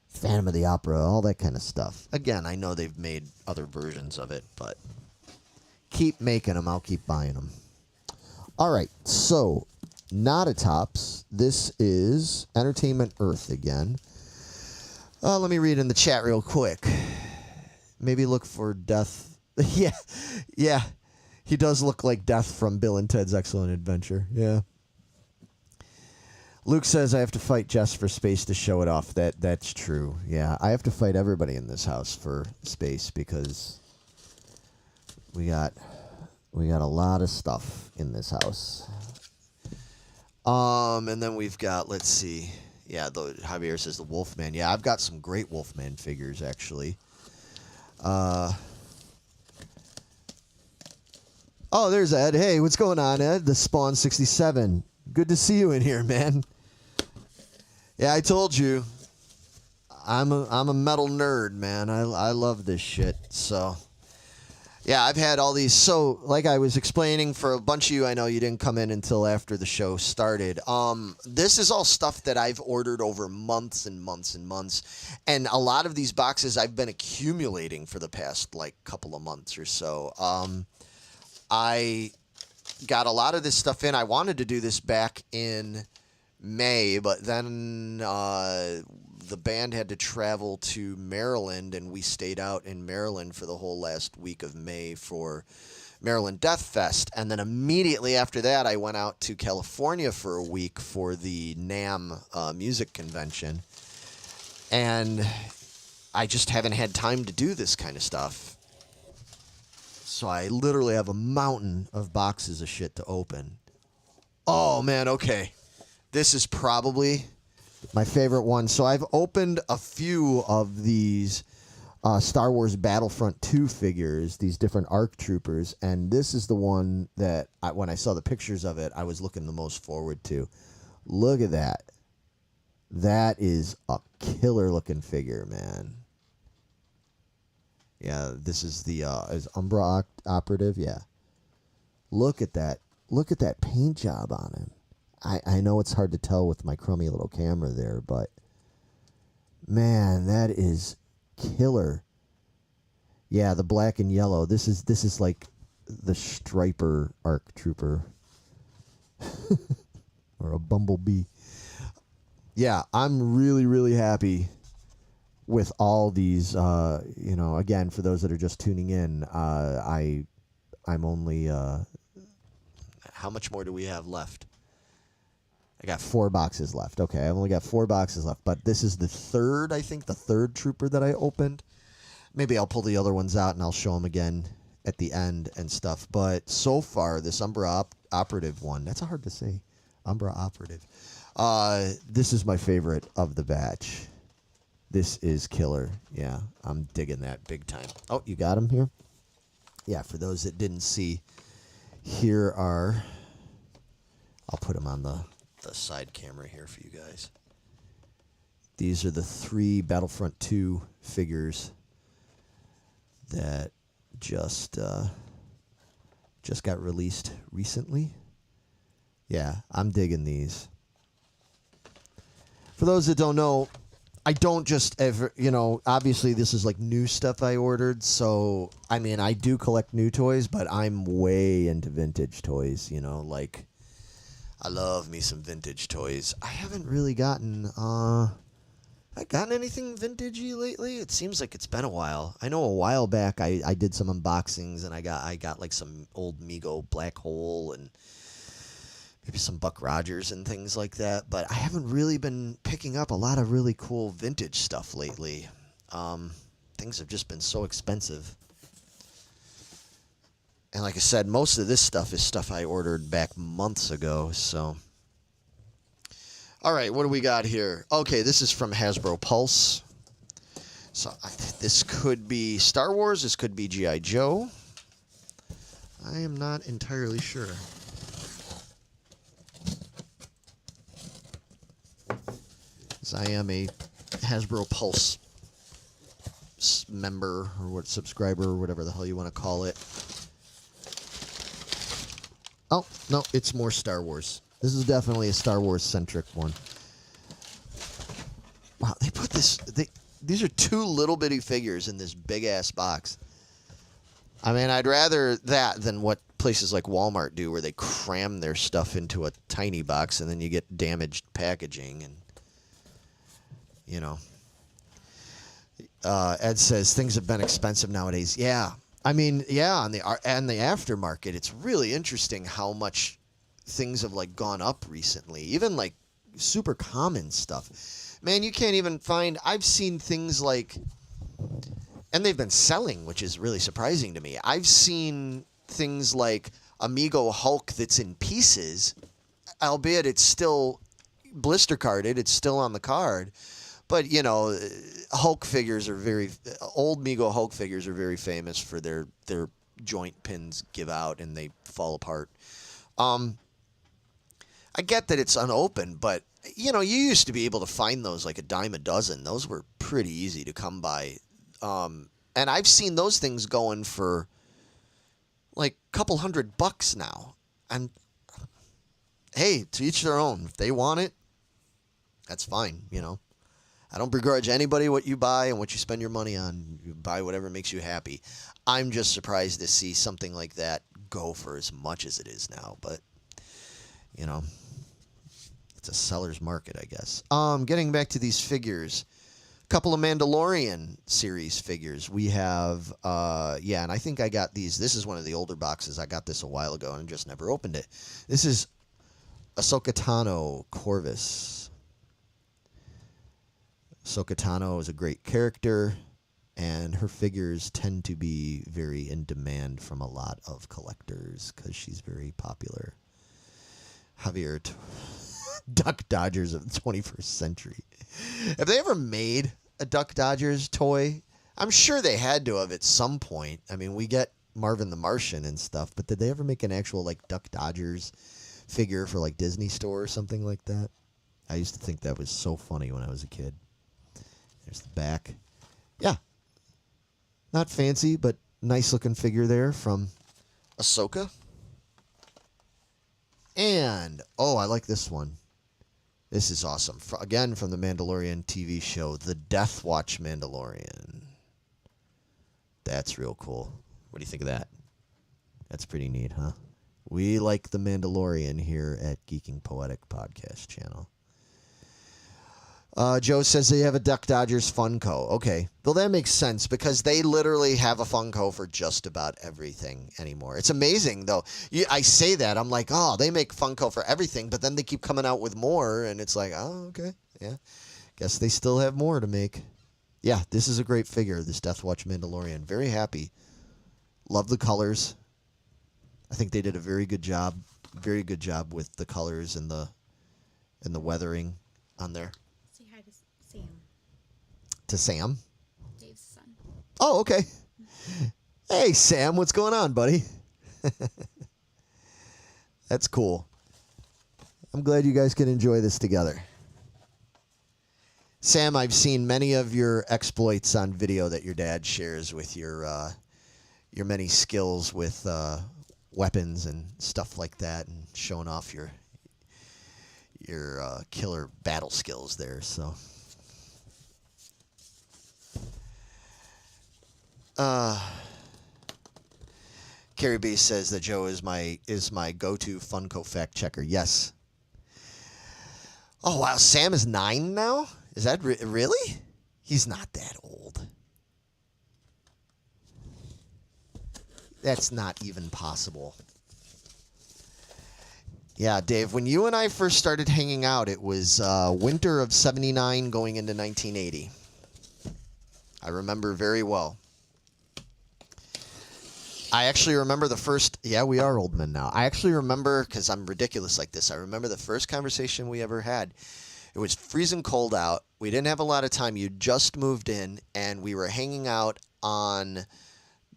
Phantom of the Opera, all that kind of stuff. Again, I know they've made other versions of it, but keep making them. I'll keep buying them. All right, so not a Topps. This is Entertainment Earth again. Let me read in the chat real quick. Maybe look for Death. Yeah. He does look like Death from Bill and Ted's Excellent Adventure. Yeah. Luke says I have to fight Jess for space to show it off. That's true. Yeah, I have to fight everybody in this house for space because we got a lot of stuff in this house. And then we've got, let's see. Yeah, Javier says the Wolfman. Yeah, I've got some great Wolfman figures actually. Oh, there's Ed. Hey, what's going on, Ed? The Spawn 67. Good to see you in here, man. Yeah, I told you. I'm a metal nerd, man. I love this shit. So, yeah, I've had all these. So, like I was explaining for a bunch of you, I know you didn't come in until after the show started. This is all stuff that I've ordered over months and months and months. And a lot of these boxes I've been accumulating for the past, like, couple of months or so. I got a lot of this stuff in. I wanted to do this back in May, but then the band had to travel to Maryland, and we stayed out in Maryland for the whole last week of May for Maryland Death Fest. And then immediately after that, I went out to California for a week for the NAMM music convention. And I just haven't had time to do this kind of stuff. So I literally have a mountain of boxes of shit to open. Oh, man, okay. This is probably my favorite one. So I've opened a few of these Star Wars Battlefront 2 figures, these different ARC troopers, and this is the one that when I saw the pictures of it, I was looking the most forward to. Look at that. That is a killer looking figure, man. Yeah, this is the is Umbra operative. Yeah. Look at that. Look at that paint job on him. I know it's hard to tell with my crummy little camera there, but man, that is killer. Yeah, the black and yellow. This is like the Striper ARC Trooper. Or a Bumblebee. Yeah, I'm really, really happy with all these. Again, for those that are just tuning in, I'm only. How much more do we have left? I got 4 boxes left. Okay, I've only got 4 boxes left, but this is the third trooper that I opened. Maybe I'll pull the other ones out and I'll show them again at the end and stuff. But so far, this Umbra operative one, that's hard to say. Umbra operative. This is my favorite of the batch. This is killer. Yeah, I'm digging that big time. Oh, you got him here? Yeah, for those that didn't see, here are... I'll put them on the side camera here for you guys. These are the 3 Battlefront 2 figures that just got released recently. Yeah, I'm digging these. For those that don't know, I don't just ever, obviously this is like new stuff I ordered. So, I mean, I do collect new toys, but I'm way into vintage toys, like I love me some vintage toys. I haven't really gotten anything vintagey lately? It seems like it's been a while. I know a while back I did some unboxings and I got like some old Mego Black Hole and maybe some Buck Rogers and things like that. But I haven't really been picking up a lot of really cool vintage stuff lately. Things have just been so expensive. And like I said, most of this stuff is stuff I ordered back months ago, so... All right, what do we got here? Okay, this is from Hasbro Pulse. So this could be Star Wars. This could be G.I. Joe. I am not entirely sure. As I am a Hasbro Pulse member or subscriber or whatever the hell you want to call it. Oh, no, it's more Star Wars. This is definitely a Star Wars-centric one. Wow, they put this... These are 2 little bitty figures in this big-ass box. I mean, I'd rather that than what places like Walmart do, where they cram their stuff into a tiny box and then you get damaged packaging. And, Ed says, things have been expensive nowadays. Yeah. I mean, yeah, on the aftermarket, it's really interesting how much... things have like gone up recently, even like super common stuff. Man, you can't even find... I've seen things like... And they've been selling, which is really surprising to me. I've seen things like Amigo Hulk that's in pieces, albeit it's still blister carded, it's still on the card. But, Hulk figures are old Mego Hulk figures are very famous for their joint pins give out and they fall apart. I get that it's unopened, but, you used to be able to find those like a dime a dozen. Those were pretty easy to come by. And I've seen those things going for like a couple $100 now. And, hey, to each their own. If they want it, that's fine, I don't begrudge anybody what you buy and what you spend your money on. You buy whatever makes you happy. I'm just surprised to see something like that go for as much as it is now. But, it's a seller's market, I guess. Getting back to these figures. A couple of Mandalorian series figures. We have, and I think I got these. This is one of the older boxes. I got this a while ago and just never opened it. This is Ahsoka Tano Corvus. Ahsoka Tano is a great character, and her figures tend to be very in demand from a lot of collectors because she's very popular. Javier, Duck Dodgers of the 21st century. Have they ever made a Duck Dodgers toy? I'm sure they had to have at some point. I mean, we get Marvin the Martian and stuff, but did they ever make an actual like Duck Dodgers figure for like Disney Store or something like that? I used to think that was so funny when I was a kid. There's the back. Yeah. Not fancy, but nice looking figure there from Ahsoka. And, oh, I like this one. This is awesome. Again, from the Mandalorian TV show, The Death Watch Mandalorian. That's real cool. What do you think of that? That's pretty neat, huh? We like the Mandalorian here at Geeking Poetic Podcast channel. Joe says they have a Duck Dodgers Funko. Okay. Well, that makes sense because they literally have a Funko for just about everything anymore. It's amazing, though. I say that. I'm like, oh, they make Funko for everything, but then they keep coming out with more, and it's like, oh, okay. Yeah. Guess they still have more to make. Yeah, this is a great figure, this Death Watch Mandalorian. Very happy. Love the colors. I think they did a very good job. Very good job with the colors and the weathering on there. Say hi to Sam. To Sam? Dave's son. Oh, okay. Hey, Sam, what's going on, buddy? That's cool. I'm glad you guys can enjoy this together. Sam, I've seen many of your exploits on video that your dad shares with your many skills with weapons and stuff like that, and showing off your killer battle skills there. So, Carrie B says that Joe is my go-to Funko fact checker. Yes. Oh wow, Sam is 9 now. Is that really? He's not that old. That's not even possible. Yeah, Dave, when you and I first started hanging out, it was winter of 79 going into 1980. I remember very well. I actually remember the first... Yeah, we are old men now. I actually remember, because I'm ridiculous like this, I remember the first conversation we ever had. It was freezing cold out. We didn't have a lot of time. You just moved in, and we were hanging out on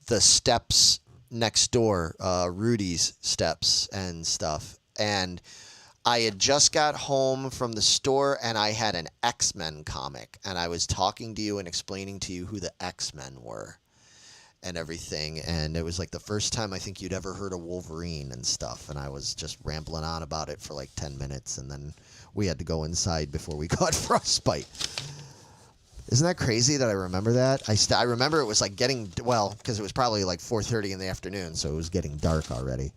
the steps next door, Rudy's steps and stuff. And I had just got home from the store, and I had an X-Men comic. And I was talking to you and explaining to you who the X-Men were and everything. And it was like the first time I think you'd ever heard of Wolverine and stuff. And I was just rambling on about it for like 10 minutes. And then we had to go inside before we got frostbite. Isn't that crazy that I remember that? I remember it was like getting, well, because it was probably like 4:30 in the afternoon, so it was getting dark already.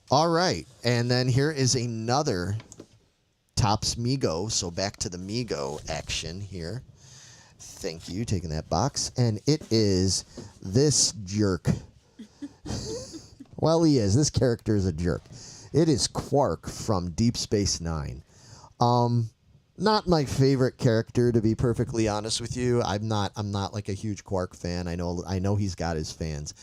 All right, and then here is another TOPPS MEGO, so back to the MEGO action here. Thank you, taking that box. And it is this jerk. Well, he is. This character is a jerk. It is Quark from Deep Space Nine. Not my favorite character, to be perfectly honest with you. I'm not like a huge Quark fan. I know he's got his fans.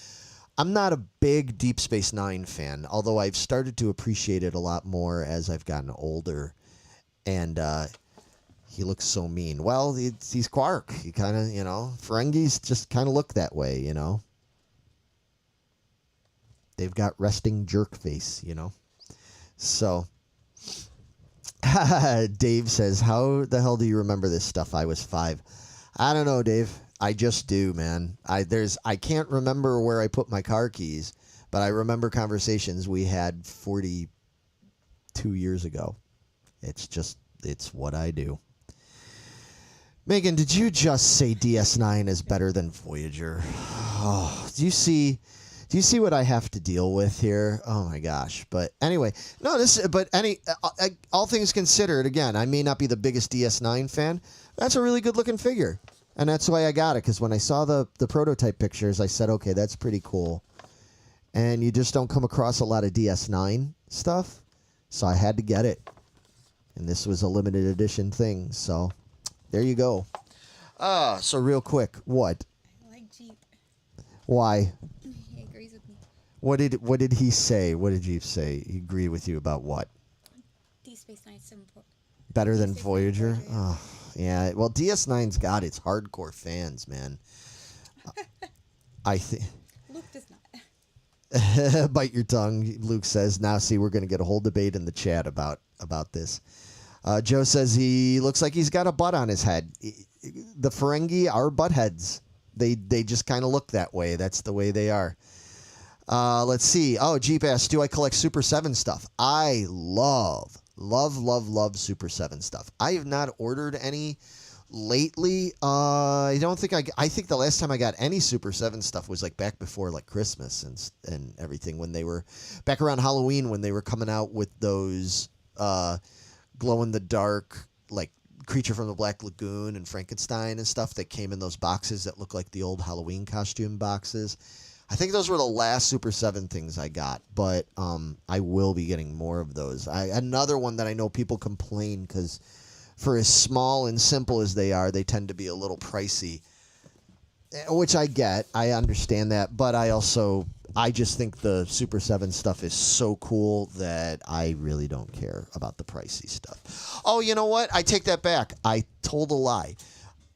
I'm not a big Deep Space Nine fan, although I've started to appreciate it a lot more as I've gotten older. And he looks so mean. Well, he's Quark. He kind of, Ferengis just kind of look that way, They've got resting jerk face, So, Dave says, how the hell do you remember this stuff? I was 5. I don't know, Dave. I just do, man. I can't remember where I put my car keys, but I remember conversations we had 42 years ago. It's what I do. Megan, did you just say DS9 is better than Voyager? Oh, do you see what I have to deal with here? Oh my gosh. But anyway, all things considered, again, I may not be the biggest DS9 fan. That's a really good looking figure. And that's why I got it, because when I saw the prototype pictures, I said, okay, that's pretty cool. And you just don't come across a lot of DS9 stuff, so I had to get it. And this was a limited edition thing, so there you go. So real quick, what? I like Jeep. Why? He agrees with me. What did he say? What did Jeep say? He agreed with you about what? Deep Space Nine is so important. Better than Voyager? Oh, Yeah, well, DS9's got its hardcore fans, man. I think. Luke does not. Bite your tongue, Luke says. Now, see, we're going to get a whole debate in the chat about this. Joe says he looks like he's got a butt on his head. The Ferengi are butt heads. They just kind of look that way. That's the way they are. Let's see. Oh, Jeep asks, do I collect Super 7 stuff? I love Super 7 stuff. I have not ordered any lately. I don't think I think the last time I got any Super 7 stuff was like back before like Christmas and everything, when they were back around Halloween, when they were coming out with those glow in the dark like Creature from the Black Lagoon and Frankenstein and stuff that came in those boxes that look like the old Halloween costume boxes. I think those were the last Super 7 things I got, but I will be getting more of those. Another one that I know people complain because for as small and simple as they are, they tend to be a little pricey, which I get. I understand that, but I just think the Super 7 stuff is so cool that I really don't care about the pricey stuff. Oh, you know what? I take that back. I told a lie.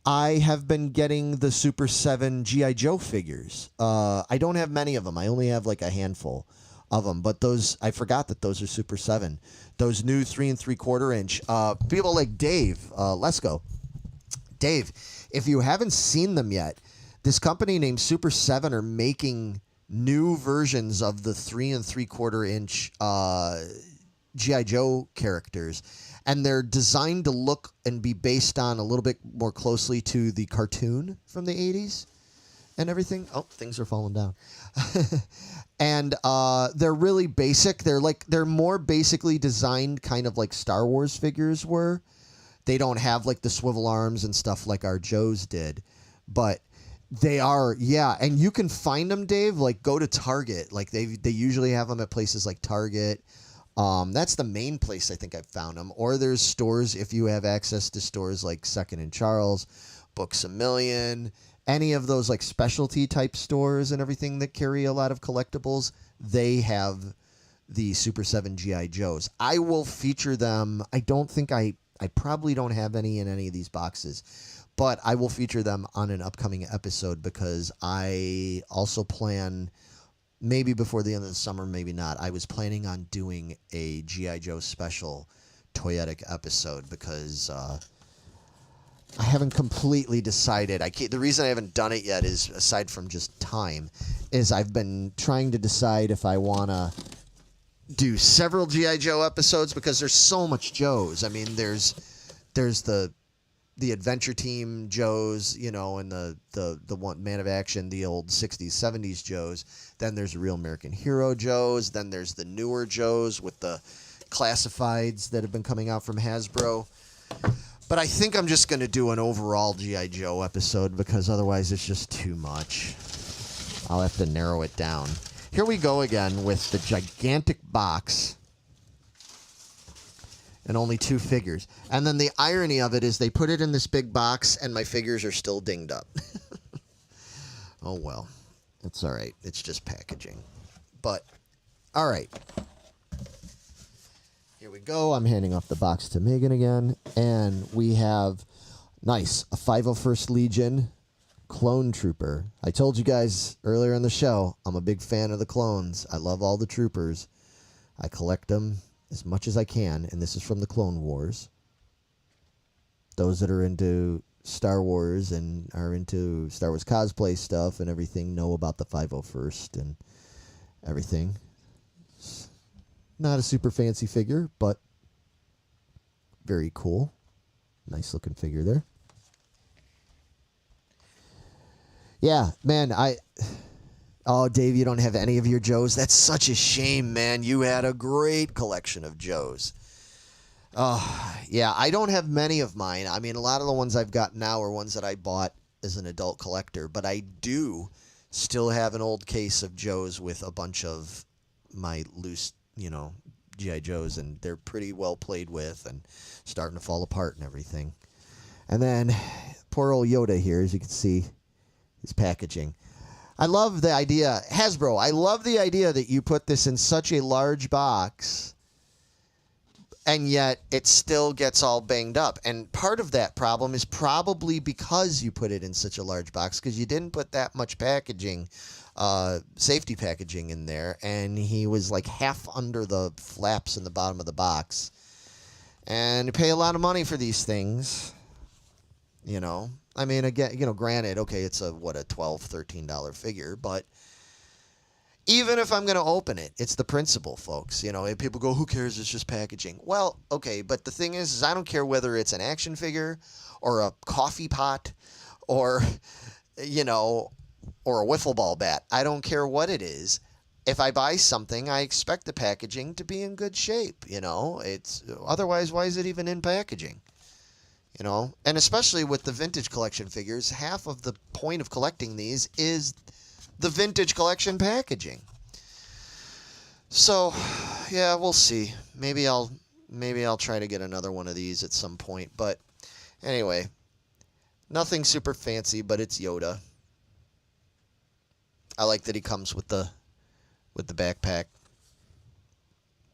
I have been getting the Super 7 G.I. Joe figures. I don't have many of them. I only have like a handful of them. But those, I forgot that those are Super 7. Those new 3 3/4 inch. People like Dave, let's go. Dave, if you haven't seen them yet, this company named Super 7 are making new versions of the 3 3/4 inch G.I. Joe characters. And they're designed to look and be based on a little bit more closely to the cartoon from the 80s and everything. Oh, things are falling down. And they're really basic. They're more basically designed kind of like Star Wars figures were. They don't have like the swivel arms and stuff like our Joes did. But they are, yeah. And you can find them, Dave, like go to Target. Like they usually have them at places like Target. That's the main place I think I've found them. Or there's stores, if you have access to stores like Second and Charles, Books A Million, any of those like specialty type stores and everything that carry a lot of collectibles, they have the Super 7 G.I. Joes. I will feature them. I don't think I probably don't have any in any of these boxes, but I will feature them on an upcoming episode because I also plan, maybe before the end of the summer, maybe not. I was planning on doing a G.I. Joe special toyetic episode because I haven't completely decided. The reason I haven't done it yet is, aside from just time, is I've been trying to decide if I want to do several G.I. Joe episodes because there's so much Joes. I mean, there's the Adventure Team Joes, you know, and the one Man of Action, the old 60s, 70s Joes. Then there's the Real American Hero Joes. Then there's the newer Joes with the classifieds that have been coming out from Hasbro. But I think I'm just going to do an overall G.I. Joe episode because otherwise it's just too much. I'll have to narrow it down. Here we go again with the gigantic box. And only 2 figures. And then the irony of it is they put it in this big box and my figures are still dinged up. Oh, well. It's all right. It's just packaging. But, all right. Here we go. I'm handing off the box to Megan again. And we have, nice, a 501st Legion Clone Trooper. I told you guys earlier in the show, I'm a big fan of the clones. I love all the troopers. I collect them as much as I can, and this is from the Clone Wars. Those that are into Star Wars and are into Star Wars cosplay stuff and everything know about the 501st and everything. It's not a super fancy figure, but very cool. Nice looking figure there. Yeah, man, Oh, Dave, you don't have any of your Joes? That's such a shame, man. You had a great collection of Joes. Oh, yeah, I don't have many of mine. I mean, a lot of the ones I've got now are ones that I bought as an adult collector, but I do still have an old case of Joes with a bunch of my loose, you know, G.I. Joes, and they're pretty well played with and starting to fall apart and everything. And then poor old Yoda here, as you can see, his packaging. I love the idea, Hasbro, I love the idea that you put this in such a large box And yet it still gets all banged up. And part of that problem is probably because you put it in such a large box, because you didn't put that much packaging, safety packaging in there. And he was like half under the flaps in the bottom of the box. And you pay a lot of money for these things, you know. I mean, again, you know, granted, okay, it's a $12, $13 figure, but even if I'm going to open it, it's the principle, folks. You know, and people go, who cares? It's just packaging. Well, okay, but the thing is I don't care whether it's an action figure or a coffee pot or, you know, or a wiffle ball bat. I don't care what it is. If I buy something, I expect the packaging to be in good shape, you know. It's otherwise, why is it even in packaging? You know, and especially with the vintage collection figures, half of the point of collecting these is the vintage collection packaging. So, yeah, we'll see. Maybe I'll try to get another one of these at some point. But anyway, nothing super fancy, but it's Yoda. I like that he comes with the backpack.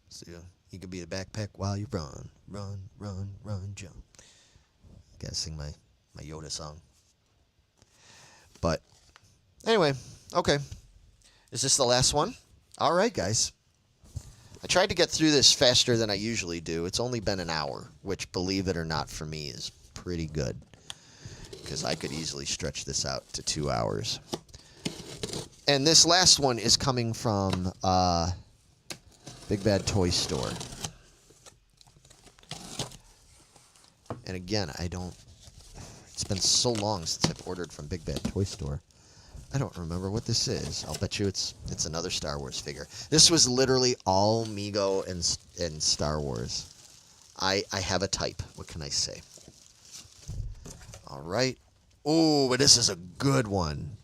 So you can be the backpack while you run, jump. Gotta sing my Yoda song. But anyway, okay. Is this the last one? All right, guys. I tried to get through this faster than I usually do. It's only been an hour, which, believe it or not, for me is pretty good, because I could easily stretch this out to 2 hours. And this last one is coming from Big Bad Toy Store. And again, it's been so long since I've ordered from Big Bad Toy Store. I don't remember what this is. I'll bet you it's another Star Wars figure. This was literally all Mego and Star Wars. I have a type. What can I say? All right. Oh, but this is a good one.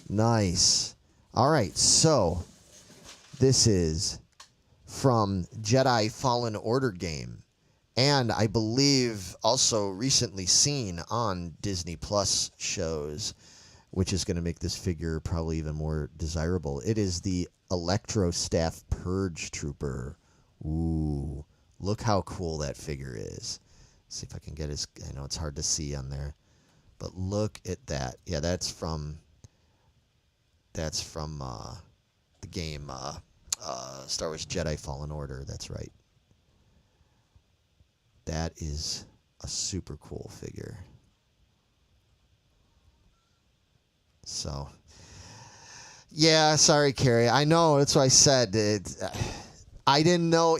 Nice. All right, so this is from Jedi Fallen Order game. And I believe also recently seen on Disney Plus shows, which is going to make this figure probably even more desirable. It is the Electro Staff Purge Trooper. Ooh, look how cool that figure is. Let's see if I can get his... I know it's hard to see on there, but look at that. Yeah, that's from the game Star Wars Jedi Fallen Order. That's right. That is a super cool figure. So, yeah, sorry, Carrie. I know, that's what I said. I didn't know,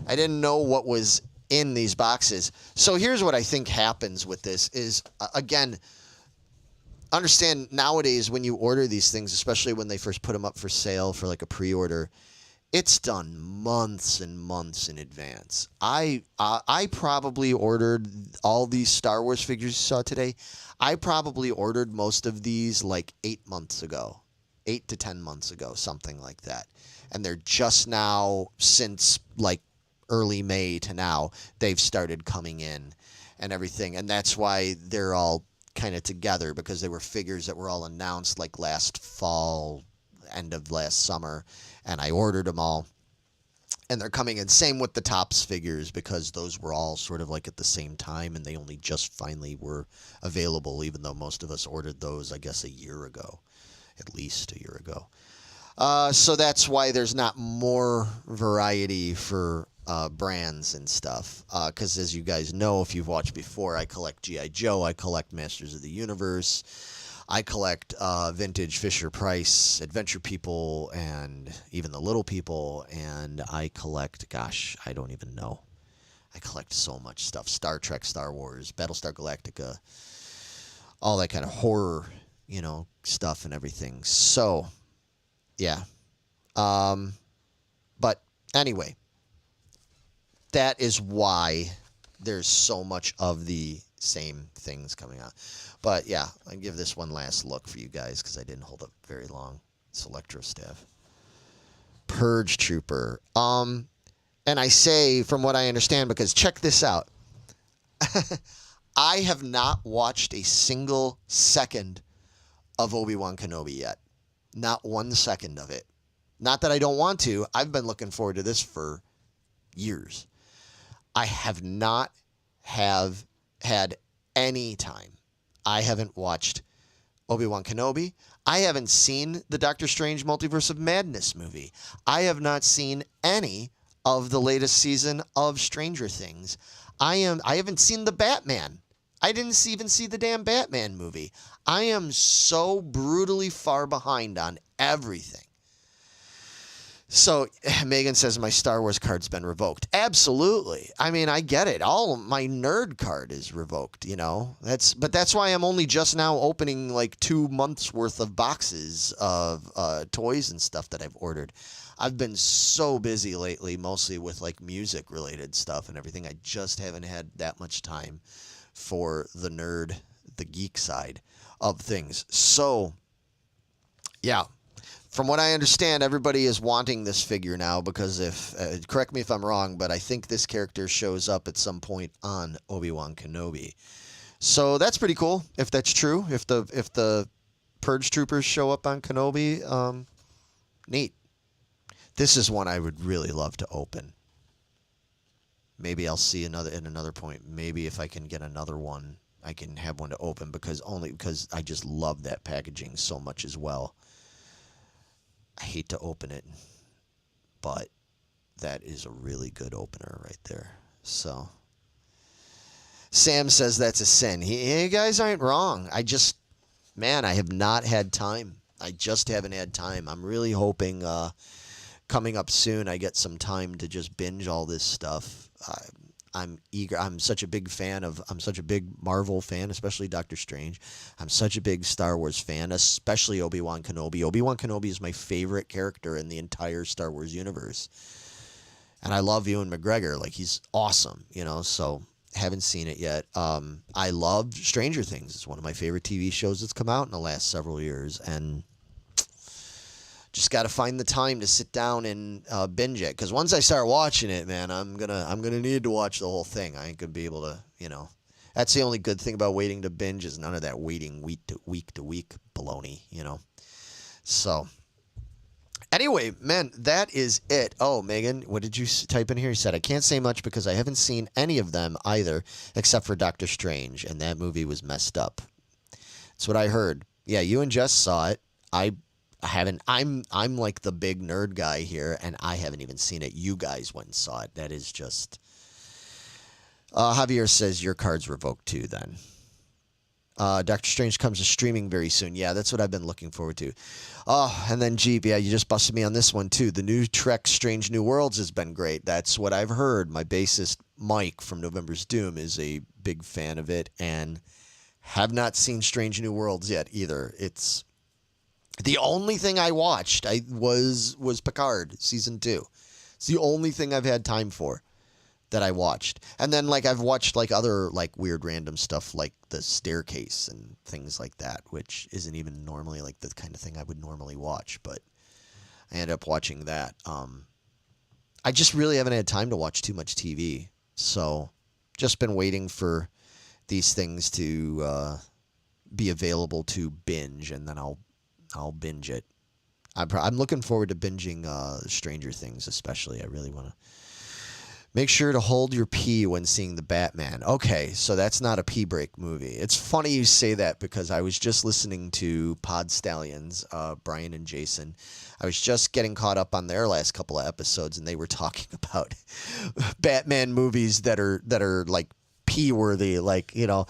I didn't know what was in these boxes. So here's what I think happens with this is, again, understand nowadays when you order these things, especially when they first put them up for sale for like a pre-order, it's done months and months in advance. I probably ordered all these Star Wars figures you saw today. I probably ordered most of these like 8 months ago, 8 to 10 months ago, something like that. And they're just now, since like early May to now, they've started coming in and everything. And that's why they're all kind of together, because they were figures that were all announced like last fall, end of last summer. And I ordered them all, and they're coming in. Same with the TOPPS figures, because those were all sort of like at the same time, and they only just finally were available, even though most of us ordered those, I guess, a year ago, at least a year ago. So that's why there's not more variety for brands and stuff, because as you guys know, if you've watched before, I collect G.I. Joe, I collect Masters of the Universe, I collect vintage Fisher-Price Adventure People and even the Little People, and I collect, gosh, I don't even know. I collect so much stuff. Star Trek, Star Wars, Battlestar Galactica, all that kind of horror, stuff and everything. So, yeah. But anyway, that is why there's so much of the same things coming out. But yeah, I give this one last look for you guys because I didn't hold up very long. It's Electro Staff Purge Trooper. And I say, from what I understand, because check this out. I have not watched a single second of Obi-Wan Kenobi yet. Not 1 second of it. Not that I don't want to. I've been looking forward to this for years. I have not had any time. I haven't watched Obi-Wan Kenobi. I haven't seen the Doctor Strange Multiverse of Madness movie. I have not seen any of the latest season of Stranger Things. I haven't seen the Batman. I didn't even see the damn Batman movie. I am so brutally far behind on everything. So Megan says my Star Wars card's been revoked. Absolutely. I mean, I get it. All my nerd card is revoked, you know. But that's why I'm only just now opening like 2 months worth of boxes of toys and stuff that I've ordered. I've been so busy lately, mostly with like music related stuff and everything. I just haven't had that much time for the nerd, the geek side of things. So, yeah. From what I understand, everybody is wanting this figure now because correct me if I'm wrong, but I think this character shows up at some point on Obi-Wan Kenobi. So that's pretty cool if that's true. If the Purge Troopers show up on Kenobi, neat. This is one I would really love to open. Maybe I'll see another point. Maybe if I can get another one, I can have one to open because I just love that packaging so much as well. I hate to open it, but that is a really good opener right there. So, Sam says that's a sin. You guys aren't wrong. I have not had time. I just haven't had time. I'm really hoping coming up soon I get some time to just binge all this stuff. I'm eager. I'm such a big Marvel fan, especially Doctor Strange. I'm such a big Star Wars fan, especially Obi-Wan Kenobi. Obi-Wan Kenobi is my favorite character in the entire Star Wars universe. And I love Ewan McGregor. Like, he's awesome, you know, so haven't seen it yet. I love Stranger Things. It's one of my favorite TV shows that's come out in the last several years. And just got to find the time to sit down and binge it. Because once I start watching it, man, I'm gonna need to watch the whole thing. I ain't gonna be able to, you know. That's the only good thing about waiting to binge is none of that waiting week to week baloney, you know. So, anyway, man, that is it. Oh, Megan, what did you type in here? You said, I can't say much because I haven't seen any of them either, except for Doctor Strange, and that movie was messed up. That's what I heard. Yeah, you and Jess saw it. I haven't. I'm like the big nerd guy here, and I haven't even seen it. You guys went and saw it. That is just. Javier says your card's revoked too. Then. Doctor Strange comes to streaming very soon. Yeah, that's what I've been looking forward to. Oh, and then Jeep. Yeah, you just busted me on this one too. The new Trek Strange New Worlds has been great. That's what I've heard. My bassist Mike from November's Doom is a big fan of it, and have not seen Strange New Worlds yet either. It's. The only thing I watched was Picard season 2. It's the only thing I've had time for that I watched. And then like I've watched like other like weird random stuff like The Staircase and things like that, which isn't even normally like the kind of thing I would normally watch, but I ended up watching that. I just really haven't had time to watch too much TV. So just been waiting for these things to be available to binge, and then I'll binge it. I'm looking forward to binging Stranger Things, especially. I really want to make sure to hold your pee when seeing the Batman. Okay, so that's not a pee break movie. It's funny you say that because I was just listening to Pod Stallions, Brian and Jason. I was just getting caught up on their last couple of episodes, and they were talking about Batman movies that are like pee-worthy, like, you know,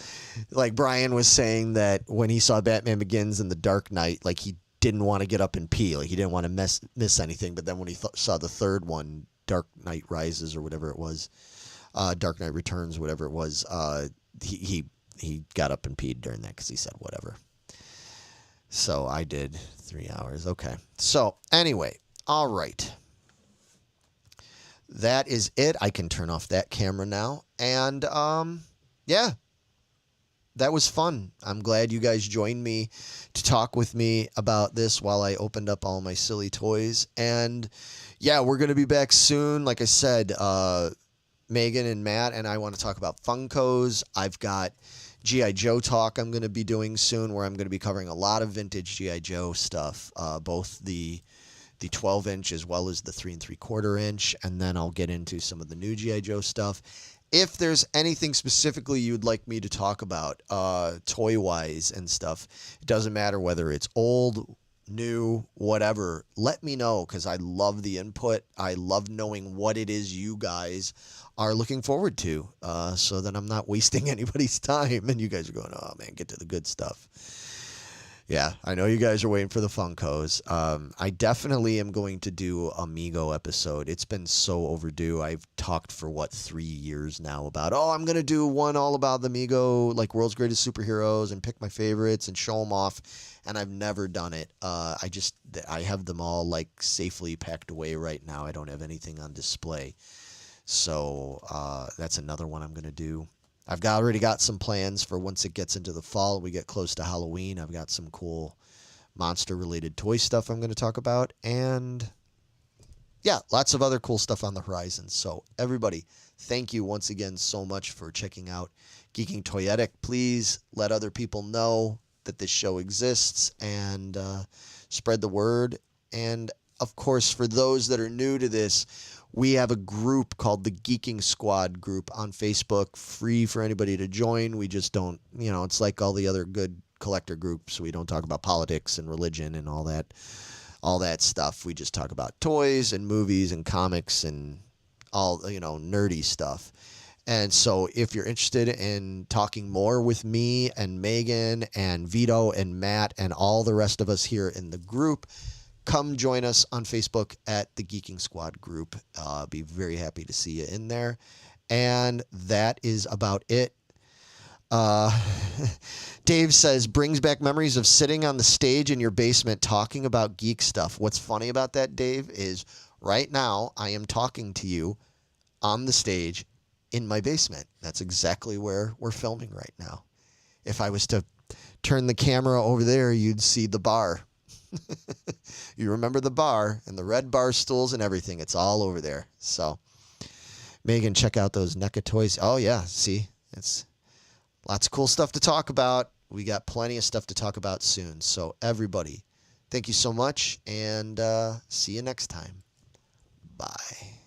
like Brian was saying that when he saw Batman Begins and The Dark Knight, like he didn't want to get up and pee, like he didn't want to miss anything, but then when he saw the third one, Dark Knight Rises or whatever it was, Dark Knight Returns, whatever it was, he got up and peed during that because he said whatever. So I did 3 hours. Okay. So anyway, all right. That is it. I can turn off that camera now. And, yeah, that was fun. I'm glad you guys joined me to talk with me about this while I opened up all my silly toys. And, yeah, we're going to be back soon. Like I said, Megan and Matt and I want to talk about Funkos. I've got G.I. Joe talk I'm going to be doing soon, where I'm going to be covering a lot of vintage G.I. Joe stuff, both the 12-inch as well as the 3 3/4 inch, and then I'll get into some of the new G.I. Joe stuff. if there's anything specifically you'd like me to talk about, toy-wise and stuff, it doesn't matter whether it's old, new, whatever, let me know, because I love the input. I love knowing what it is you guys are looking forward to, so that I'm not wasting anybody's time and you guys are going, oh man, get to the good stuff. Yeah, I know you guys are waiting for the Funkos. I definitely am going to do a Mego episode. It's been so overdue. I've talked for, 3 years now about, I'm going to do one all about the Mego, like World's Greatest Superheroes, and pick my favorites and show them off, and I've never done it. I have them all, like, safely packed away right now. I don't have anything on display. So that's another one I'm going to do. I've already got some plans for once it gets into the fall, we get close to Halloween. I've got some cool monster-related toy stuff I'm going to talk about. And, yeah, lots of other cool stuff on the horizon. So, everybody, thank you once again so much for checking out Geeking Toyetic. Please let other people know that this show exists and spread the word. And, of course, for those that are new to this, we have a group called the Geeking Squad group on Facebook, free for anybody to join. We just don't, it's like all the other good collector groups. We don't talk about politics and religion and all that stuff. We just talk about toys and movies and comics and all, nerdy stuff. And so if you're interested in talking more with me and Megan and Vito and Matt and all the rest of us here in the group, come join us on Facebook at the Geeking Squad group. Be very happy to see you in there. And that is about it. Dave says, brings back memories of sitting on the stage in your basement talking about geek stuff. What's funny about that, Dave, is right now I am talking to you on the stage in my basement. That's exactly where we're filming right now. If I was to turn the camera over there, you'd see the bar. You remember the bar and the red bar stools and everything. It's all over there. So, Megan, check out those NECA toys. Oh, yeah. See, it's lots of cool stuff to talk about. We got plenty of stuff to talk about soon. So, everybody, thank you so much, and see you next time. Bye.